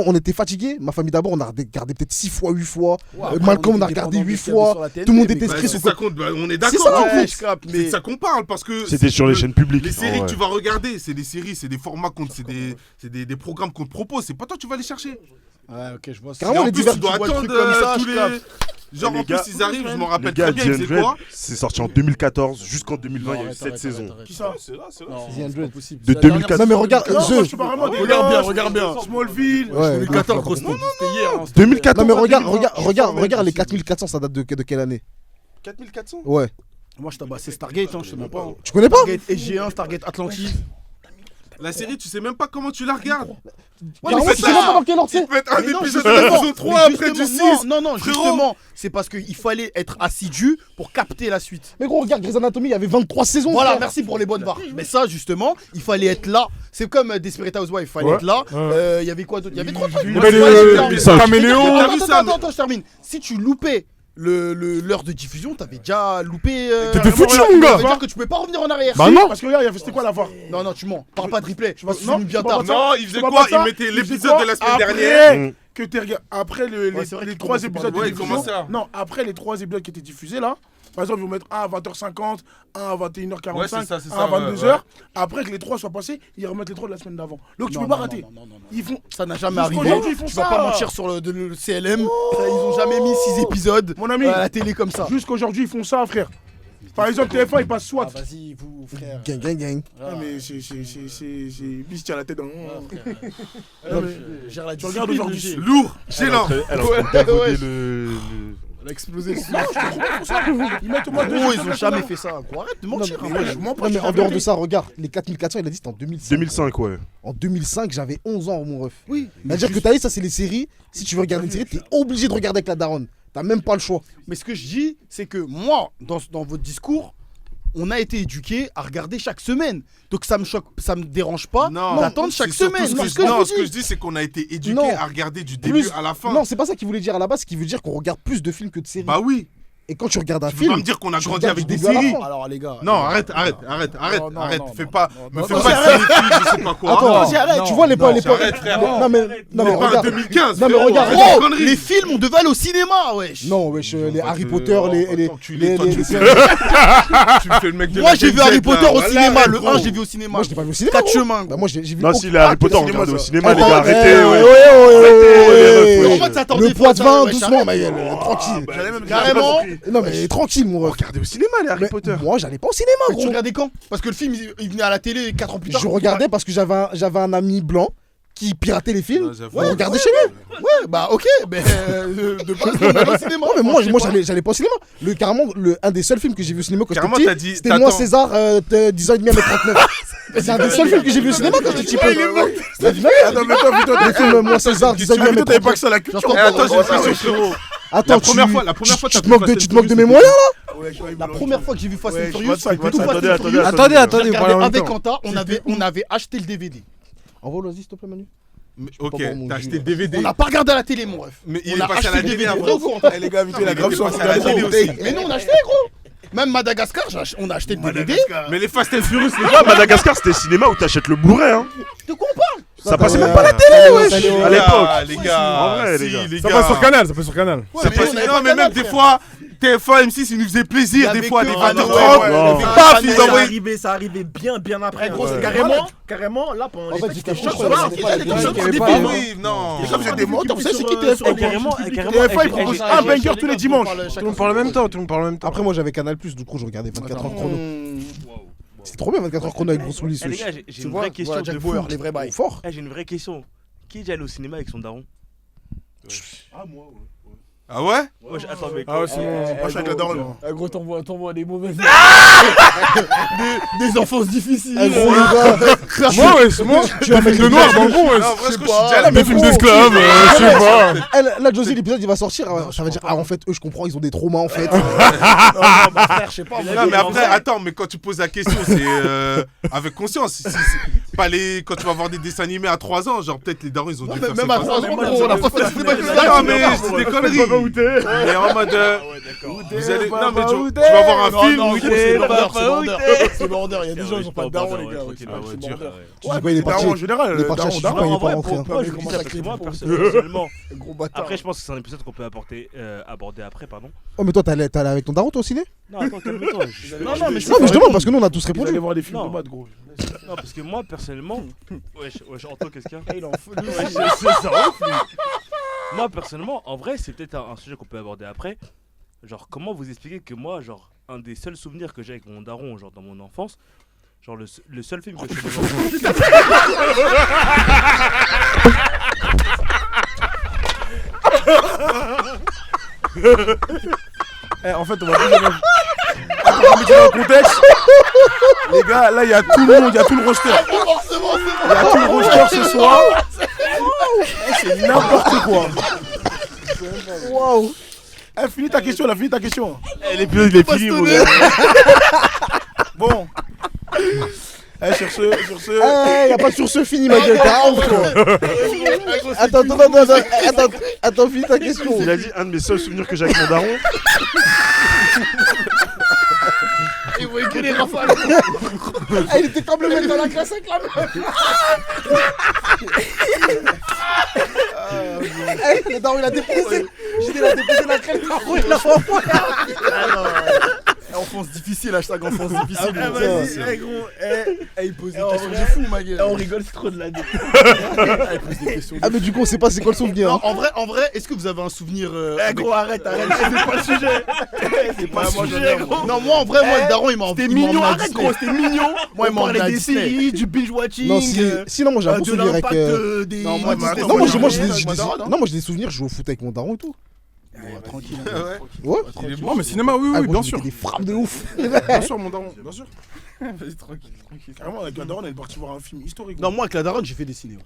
on était fatigués. Ma famille d'abord, on a regardé peut-être 6 fois, 8 fois. Malcolm, on a regardé 8 fois. Tout le monde était Bah, stressé. c'est ça compte, bah, on est C'est d'accord. ça, en hein. fait. je capte, C'est mais. de ça qu'on parle parce que C'était sur les chaînes publiques. les séries en que tu vrai. vas regarder, c'est des séries, c'est des formats, c'est des programmes qu'on te propose. C'est pas toi, tu vas les chercher. Ouais, ok, je vois ça. Carrément, Et en les plus, divers- tu dois tu vois le attendre truc comme ça, tous je les. capte. Genre, Les en plus, gars- ils arrivent, je m'en Les rappelle gars, très bien, c'est quoi? c'est sorti en 2014 jusqu'en 2020, il y a eu 7 saisons. Qui ça? The possible. De 2014. Non, mais regarde, Non, moi, je The. suis pas vraiment des Regarde bien, gosses, regarde bien. Smallville. Ouais, 2014, gros, c'était hier. hein, c'était- 2014. Non, mais regarde, les 4400, ça date de quelle année? 4400. Ouais. Moi, je tabassais Stargate, hein, je sais même pas. hein. Tu connais pas? Stargate SG1, Stargate Atlantis. La série, tu sais même pas comment tu la regardes. Ouais, mais c'est tu sais même pas dans quel ordre Il c'est. peut être un Mais non, épisode de justement, la saison 3 mais après du justement, 6. non, frérot. justement, c'est parce qu'il fallait être assidu pour capter la suite. Mais gros, regarde, Grey's Anatomy, il y avait 23 saisons. Voilà, frère. merci pour les bonnes barres. Mais ça, justement, il fallait être là. C'est comme Desperate Housewives, il fallait Ouais, être là. ouais. Il y avait quoi d'autre? Il y avait trois trucs. Il y Moi, avait c'est pas évident. les ça- caméléons. T'as vu ça, Attends, je termine. Si tu loupais l'heure de diffusion, t'avais déjà loupé. T'étais foutu, ça mon gars. veut dire que tu pouvais pas revenir en arrière. Bah non. Parce que regarde, c'était quoi la VAR? Non, tu mens. Parle pas de replay. Je Non, pense que c'est bien c'est pas tard. ça. Non, il faisait Tu vois quoi pas ça? Il mettait Il l'épisode faisait quoi de la semaine Après dernière. que t'es regardé. Après Ouais, c'est vrai les qu'il 3 commençait par épisodes le- de Ouais, il diffusion. commençait à- Non, après les 3 épisodes qui étaient diffusés là. Par exemple, ils vont mettre un à 20h50, un à 21h45, Ouais, c'est ça, c'est un ça, à ouais, 22h. ouais. Après que les 3 soient passés, ils remettent les 3 de la semaine d'avant. Donc tu Non, peux pas non, rater. non, non, non, non. Ils font. Ça n'a jamais arrivé. Jusqu'aujourd'hui, ils font Tu vas ça. pas mentir sur le CLM. Ils ont jamais mis 6 épisodes Mon ami. à la télé comme ça. Jusqu'aujourd'hui, ils font ça, frère. Par exemple, TF1, ils passent SWAT. Vas-y, vous, frère. Gang, gang, gang. Ah, mais c'est. Bis, tient la tête dans. Gère la Tu regardes discipline, aujourd'hui. le G. Lourd, gênant. Elle est en train de galvauder le. Elle a explosé. Ils mettent au moins 2 Gros, ils ont jamais fait ça. Gros, arrête de mentir. Non, mais moi, je mens pas. Non, mais je dis en la dehors de vérité. ça, regarde, les 4400, il a dit c'était en 2005. 2005, ouais. En 2005, j'avais 11 ans, mon ref. Oui. C'est-à-dire que t'as dit, ça, c'est les séries. Si tu veux regarder une série, t'es obligé de regarder avec la daronne. T'as même pas le choix. Mais ce que je dis, c'est que moi, dans votre discours, on a été éduqués à regarder chaque semaine. Donc ça me choque, ça me dérange pas d'attendre chaque c'est surtout semaine. ce que Non, je- ce que je non, vous ce que dis. je dis, c'est qu'on a été éduqués Non. à regarder du début à la fin. Non, c'est pas ça qu'il voulait dire à la base, c'est qu'il veut dire qu'on regarde plus de films que de séries. Bah oui. Et quand tu regardes un Tu peux film. pas me dire qu'on a tu grandi regardes avec du des début à la séries. fin. Alors les gars. Non, arrête. non, Arrête. non, Fais non, pas. non, Me non, fais non, pas j'arrête. de séries, je sais pas quoi. Attends, j'arrête. tu vois les Non, les j'arrête, frère. Non, mais On est pas en regarde. 2015. Non, mais frérot, regarde, arrête tes Gros, conneries. les films, on devait aller au cinéma, wesh. Non, wesh, les va Harry te- Potter, oh, les. attends, tu me fais le mec de Moi, la j'ai vu Gen Z, Harry Potter là. au Voilà, cinéma. Le gros. 1, j'ai vu au cinéma. Moi, je l'ai pas vu au cinéma. 4 gros. chemins. Bah, moi, j'ai vu. Non, si les Harry Potter, on cinéma, regardait au ça. cinéma, les Attends, gars, arrêtez. ouais. ouais. En mode, s'attendait Le poids de vin, ouais, doucement, j'arrête. ma gueule. Tranquille. J'allais même Carrément. Non, mais tranquille, mon ref. Regardez au cinéma, les Harry Mais Potter. Moi, j'allais pas au cinéma, Mais tu gros. regardais quand? Parce que le film, il venait à la télé 4 ans plus tard. Je regardais parce que j'avais un ami blanc qui piratait les films. Non, j'avoue. On regardait chez lui. Ouais, bah ok, mais de base, on allait au cinéma. Non, mais moi, je sais moi pas. j'allais pas au cinéma. Carrément, un des seuls films que j'ai vu au cinéma quand Carrément, j'étais t'as petit, dit- c'était t'attends. moi, César, 10 ans et demi à mes 39. C'est un des seuls films que j'ai vu au cinéma quand j'étais petit. Attends, mais attends, putain, Le film Moi, César, 10 ans et demi à mes T'avais pas 39. que ça à la culture. Eh, attends, j'ai une question, frérot. Attends, La première fois, tu t'as te vu moques de Fast and tu te moques de mes Furious, moyens là. La première fois que j'ai vu Fast Ouais, and je Furious, vois ça, je vois tout ça. Fast and Attendez, Furious, Attendez, j'ai vous regardé parlez en même avec temps. Quentin, on avait acheté le DVD. Envoie-le, vas-y, s'il te plaît, Manu. Ok, pas voir mon t'as jus, acheté là. le DVD. On n'a pas regardé à la télé, mon ref. Mais On il a est passé à la acheté le télé DVD. avant. Gros, Eh les gars, vite, la il grave était chance. passé à la télé aussi. Mais non, on a acheté, gros. Même Madagascar, on a acheté le DVD. Mais les Fast and Furious, les Ah, Madagascar, c'était cinéma où t'achètes le Blu-ray, hein. De quoi on parle? Ça passait même ouais. pas à la télé, wesh. Salut, À l'époque. les gars, En vrai, si, les gars. les Ça gars. passe sur Canal, ça passe sur Canal. C'est mais pas- on avait non, pas mais Canal, même des frère. fois, TF1, M6, ils nous faisaient plaisir. Il y Des avait fois, que- des Ah, non, 20h30. ouais, ouais. Paf, ils Ça envoyaient. arrivait bien après. gros, c'est Carrément, là, pendant En les fait, fêtes, j'étais j'étais chaud, choqué. je regardais pas la télé, chaud, il y avait des pas, films, hein. Oui, non. Les gars, vous êtes des menteurs, vous savez c'est qui TF1 Carrément, TF1, ils proposent un banger tous les dimanches. Tout le monde parle en même temps, tout le monde parle en même temps. Après, moi, j'avais Canal+, du coup, je regardais 24 heures chrono. C'est trop bien, 24 heures chrono avec Bruce Willis. Eh, les wesh. gars, j'ai Tu une vois, vraie question voilà, Jack de Bauer, fou. les vrais bails. Fort. Eh, j'ai une vraie question. Qui est déjà allé au cinéma avec son daron? Ah ouais? Ouais, attends, mais Ah ouais, c'est bon. Moi, je suis avec la daronne. Gros, t'envoies des mauvaises. Des enfances difficiles. Eh, gros, les gars. Moi, wesh, moi, Tu vas mettre le noir dans le bon, wesh. Non, en vrai, je pas. suis déjà allé, Des films d'esclaves, je sais pas. Eh, là, Josie, l'épisode, il va sortir. Ça va dire, ah, en fait, eux, je comprends, ils ont des traumas, en fait. Frère, je sais pas. Non, mais après, attends, mais quand tu poses la question, c'est avec conscience. Pas les... Quand tu vas voir des dessins animés à 3 ans, genre peut-être les darons, ils ont dû faire Même ça. à 3 ans, on a pas fait le cinéma. Non, mais c'est des conneries. Mais en mode. Vous allez. Non, mais tu vas voir un film où il c'est est. border. C'est border. Il y a des gens, ils ont pas de daron, les gars. tranquille, Ouais, ouais, c'est dur. border. Tu dis quoi, il est parti. En général, Il est parti à daron, Chichuca, daron. il est pas Ouais, rentré. hein. pourquoi je dis ça parce que moi, personnellement. Gros bâtard. Après, je pense que c'est un épisode qu'on peut aborder après, pardon. Oh, mais toi, t'allais avec ton daron, toi, au ciné? Non, attends, calme-toi. Non, non, mais Non, mais je demande parce que nous, on a tous Vous allez répondu. voir des films Non. de maths, gros. Non, parce que moi, personnellement. Wesh, Anto, qu'est-ce qu'il y a? Il en fout. Ouais, c'est ça, ouf, lui. Moi, personnellement, en vrai, c'est peut-être un sujet qu'on peut aborder après. Genre, comment vous expliquer que moi, genre, un des seuls souvenirs que j'ai avec mon daron, genre, dans mon enfance, genre, le seul film que je fais En fait, on va plus jamais. Attends, on va mettre dans le contexte. Les gars, là, il y a tout le monde, il y a tout le roster. Il y a tout le roster ce soir. C'est n'importe quoi. Waouh. Eh, finis ta question, là, finis ta question. L'épisode, il est fini, mon gars. Bon. Eh, sur ce. Eh, y'a pas de sur ce fini, ma gueule. T'as honte, toi. Attends, finis ta question. Il a dit un de mes seuls souvenirs que j'ai avec mon daron. Il voyait que les rafales. Ah, il était comme le mec dans la classe avec la meuf. Le daron, il a déposé. J'ai dit, il a déposé la crème. Il l'a envoyé. Enfance difficile, hashtag enfance difficile. Ah, vas-y, gros. Il pose des questions de fou, ma gueule. On rigole, c'est trop de la dé. Il pose des questions de Ah, mais du coup, on sait pas c'est quoi le souvenir. Non, hein. en vrai, est-ce que vous avez un souvenir Gros, arrête, c'est pas le sujet. C'est pas le sujet, gros. Non, moi en vrai, moi le daron il m'a C'était il m'a mignon, emmené à arrête, Disney. gros, c'était mignon. Moi, il m'a On emmené à parlait des Disney. séries, du binge-watching. Non, sinon, moi j'ai un bon de souvenir avec. l'impact des. Non, moi, mais Disney, attends, Non, moi moi, j'ai moi, des moi, non, moi, j'ai des souvenirs, je joue au foot avec mon daron et tout. Tranquille. Ouais. Non, mais cinéma, oui, Ah, oui, moi, bien je sûr. mettais des frappes de ouf. Bien sûr, mon daron, bien sûr. Vas-y, tranquille. Carrément, avec la daronne, elle est partie voir un film historique. Non, moi avec la daronne, j'ai fait des ciné.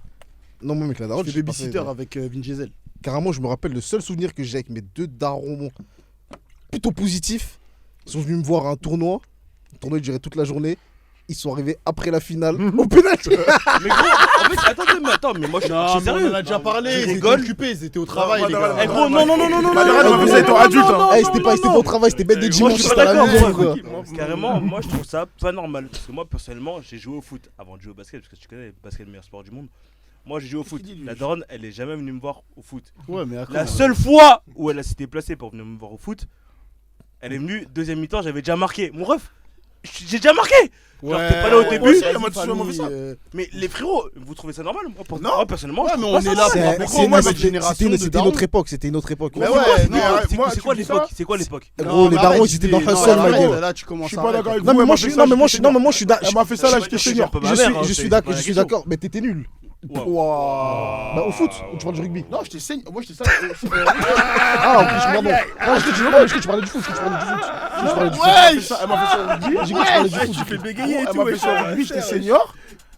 Non, moi, mec, la daronne, J'ai j'ai fait pas fait, babysitter avec Vin Diesel. Carrément, je me rappelle, le seul souvenir que j'ai avec mes 2 darons plutôt positifs, ils sont venus me voir à un tournoi. Le tournoi il durait toute la journée. Ils sont arrivés après la finale au pénalty. Mais gros, en fait, attends, mais moi je Non, suis mais sérieux. on en a déjà parlé. Je Ils étaient rigole. occupés, ils étaient au travail, les non, gars. Eh gros, non, La daronne, vous êtes adulte. Eh, c'était pas au travail, c'était bête de Moi, dimanche, je suis c'était pas à la d'accord, maison, moi. quoi. Carrément, moi je trouve ça pas normal. Parce que moi personnellement, j'ai joué au foot avant de jouer au basket. Parce que tu connais, le basket est le meilleur sport du monde. Moi j'ai joué au foot. La daronne, elle est jamais venue me voir au foot. Ouais, mais La seule fois où elle s'était placée pour venir me voir au foot, elle est venue, deuxième mi-temps, j'avais déjà marqué. Mon ref, j'ai déjà marqué. Genre, t'es pas là au début. Mais les frérots, vous trouvez ça normal? Moi personnellement, Ouais, je mais trouve on pas est ça là normal. pour C'est moi, notre génération de c'était darons. notre époque, c'était une autre époque. Mais Ouais, ouais, mais, moi, C'est quoi tu dis l'époque? ça C'est quoi l'époque? Gros, les darons, ils étaient dans le hustle, ma gueule. Là, tu Je commences suis à pas d'accord avec vous. Non, mais elle moi, m'a je fait suis, ça, non, mais moi, j'étais je, non, mais moi, je suis Elle m'a fait ça, là, j'étais senior. pas ma mère, hein, je c'est suis pas la je suis question. d'accord, mais t'étais nul. Wow. Bah, au foot, ou tu parles du rugby? Non, j'étais senior. Moi, j'étais ça. Ah, ok, je pardon. Non, est-ce que tu parlais du foot? Est-ce que tu parlais du foot? Est-ce que tu parlais du foot? Elle m'a fait ça au rugby. J'ai cru que tu parlais du foot. Tu fais bégayer et Elle tout. m'a fait ça au rugby, j'étais senior.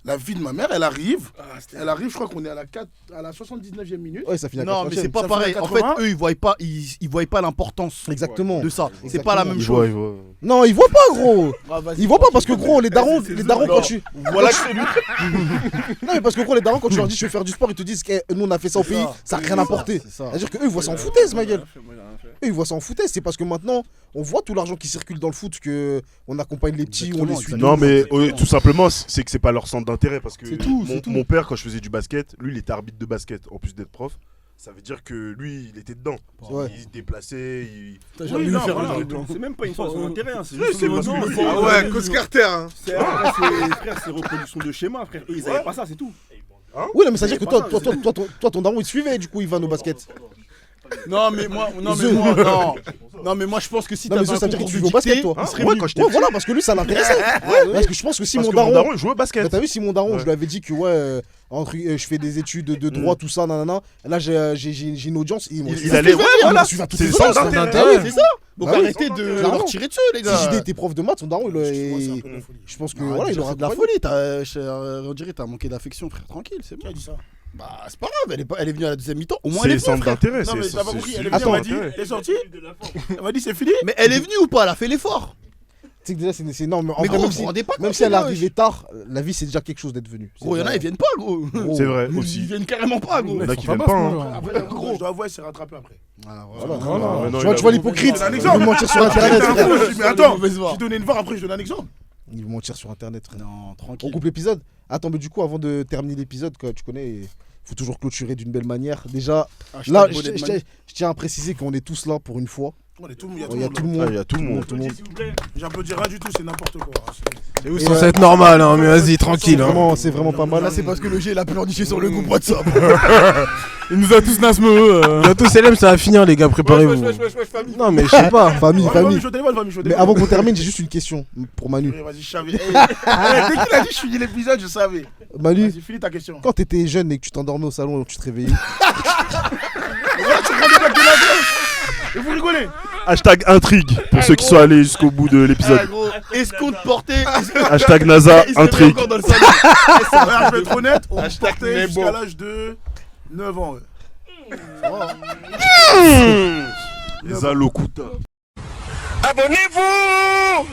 La fille de ma mère, elle arrive. Je crois qu'on est à la 79e minute. Ouais, ça finit à Non, mais 80e. c'est pas Ça pareil. fait En fait, 80. eux, ils voient pas l'importance Exactement. de ça. C'est pas la même chose. Non, ils voient pas, gros. Ah, vas-y, Ils voient pas parce que, gros, les darons, c'est quand tu. Voilà que Non, mais parce que, gros, les darons, quand tu leur dis je vais faire du sport, ils te disent que nous on a fait ça au pays, ça a rien apporté. C'est ça. C'est-à-dire qu'eux, ils voient ça en foutaise, ma gueule. Eux, ils voient ça en foutaise. C'est parce que maintenant, on voit tout l'argent qui circule dans le foot, que on accompagne les petits, on les suit. Non, mais tout simplement, c'est que c'est pas leur centre d'intérêt. Parce que C'est tout, c'est tout. mon père, quand je faisais du basket, lui, il était arbitre de basket, en plus d'être prof. Ça veut dire que lui, il était dedans. Ouais. Il se déplaçait. T'as Oui, jamais vu non, faire voilà. un truc. C'est même pas une histoire de son intérêt, hein, c'est Oui, juste c'est que parce que maintenant, lui- c'est- Ah ouais, Cause Carter, hein. Frère, c'est reproduction de schéma, frère. Eux, ils avaient pas ça, c'est tout. Oui, non, mais ça veut dire que toi, ton daron, il te suivait, du coup, il va au basket. Non, mais moi, non. Non, mais moi, je pense que si Non, mais t'avais ça un veut dire que concours tu de vas au basket, dictée, toi. il serait Ouais, venu. quand j'étais Ouais, voilà, parce que lui, ça l'intéressait. Parce que je pense que si Parce mon que mon daron. daron, il jouait au basket. Bah, t'as vu, si mon daron, Ouais. je lui avais dit que ouais, je fais des études de droit, tout ça, nanana. Là, j'ai une audience. Il allait, ouais, voilà. suivi à toutes C'est les le centre audiences. d'intérêt. Ah oui, C'est ça. Donc Ah oui. arrêtez de Clairement. leur tirer dessus, les Si gars. JD était prof de maths, son daron, Moi, c'est un peu de la folie. je pense que Voilà, voilà, il aura de la accompagné. folie. On dirait que t'as manqué d'affection, frère. Tranquille, c'est Qui bon. a dit ça? Bah, c'est pas grave. Elle est venue à la deuxième mi-temps. Au moins, C'est elle est le venue. centre d'intérêt. Non, mais c'est- t'as pas c'est- compris. c'est- Elle est venue, elle m'a dit. d'intérêt. Elle est sortie. Elle m'a dit, c'est fini. Mais elle est venue ou pas? Elle a fait l'effort. Tu sais que déjà, c'est énorme. Mais en Mais vrai, gros, même vous si- vous rendez pas même compte, si elle est wesh. arrivée tard, la vie, c'est déjà quelque chose d'être venu. Gros, y'en a, ils viennent pas, gros. C'est vrai, Ils aussi. viennent carrément pas, gros. Il y en a qui Enfin, viennent bah, pas. ce hein. moment-là. Après, gros, je dois avouer, elle s'est rattrapée après. Voilà. mais non, Tu il vois, a- tu vois l'hypocrite. Je donne un Il exemple. veut mentir sur internet, J'étais un frère. fou, je dis, mais attends, Mauvaise voix. j'ai donné une var, après je donne un exemple. Il veut mentir sur internet, frère. Non, On tranquille. coupe l'épisode. Attends, mais du coup, avant de terminer l'épisode, tu connais, il faut toujours clôturer d'une belle manière. Déjà, là, je tiens à préciser qu'on est tous là pour une fois. Il y a tout le Il y a monde. tout le Ah, monde. il y a tout le monde. Tout le monde. J'applaudis rien du tout, c'est n'importe quoi. Et, Ça va être normal, hein, mais vas-y, tranquille. Hein. C'est vraiment pas mal. Là, c'est parce que le G, il a pleurniché sur le groupe WhatsApp. Il nous a tous nasmeux. Bientôt, Selem, ça va finir, les gars, préparez-vous. Non, mais je sais pas. Famille, Va famille. mijoter, va mijoter. Mais avant qu'on termine, j'ai juste une question pour Manu. Vas-y, je savais. Dès qu'il a dit je finis l'épisode, je savais. Manu, Vas-y, finis ta question. quand t'étais jeune et que tu t'endormais au salon et que tu te réveillais, Et vous rigolez. Hashtag intrigue pour ceux qui sont allés jusqu'au bout de l'épisode. Escompte porté. Hashtag NASA Il se réveille intrigue. encore dans le salon. Alors, je vais être honnête, on me Hashtag portait Nebo. jusqu'à l'âge de 9 ans. ouais. Les Alokuta. Abonnez-vous!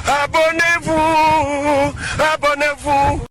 Abonnez-vous! Abonnez-vous!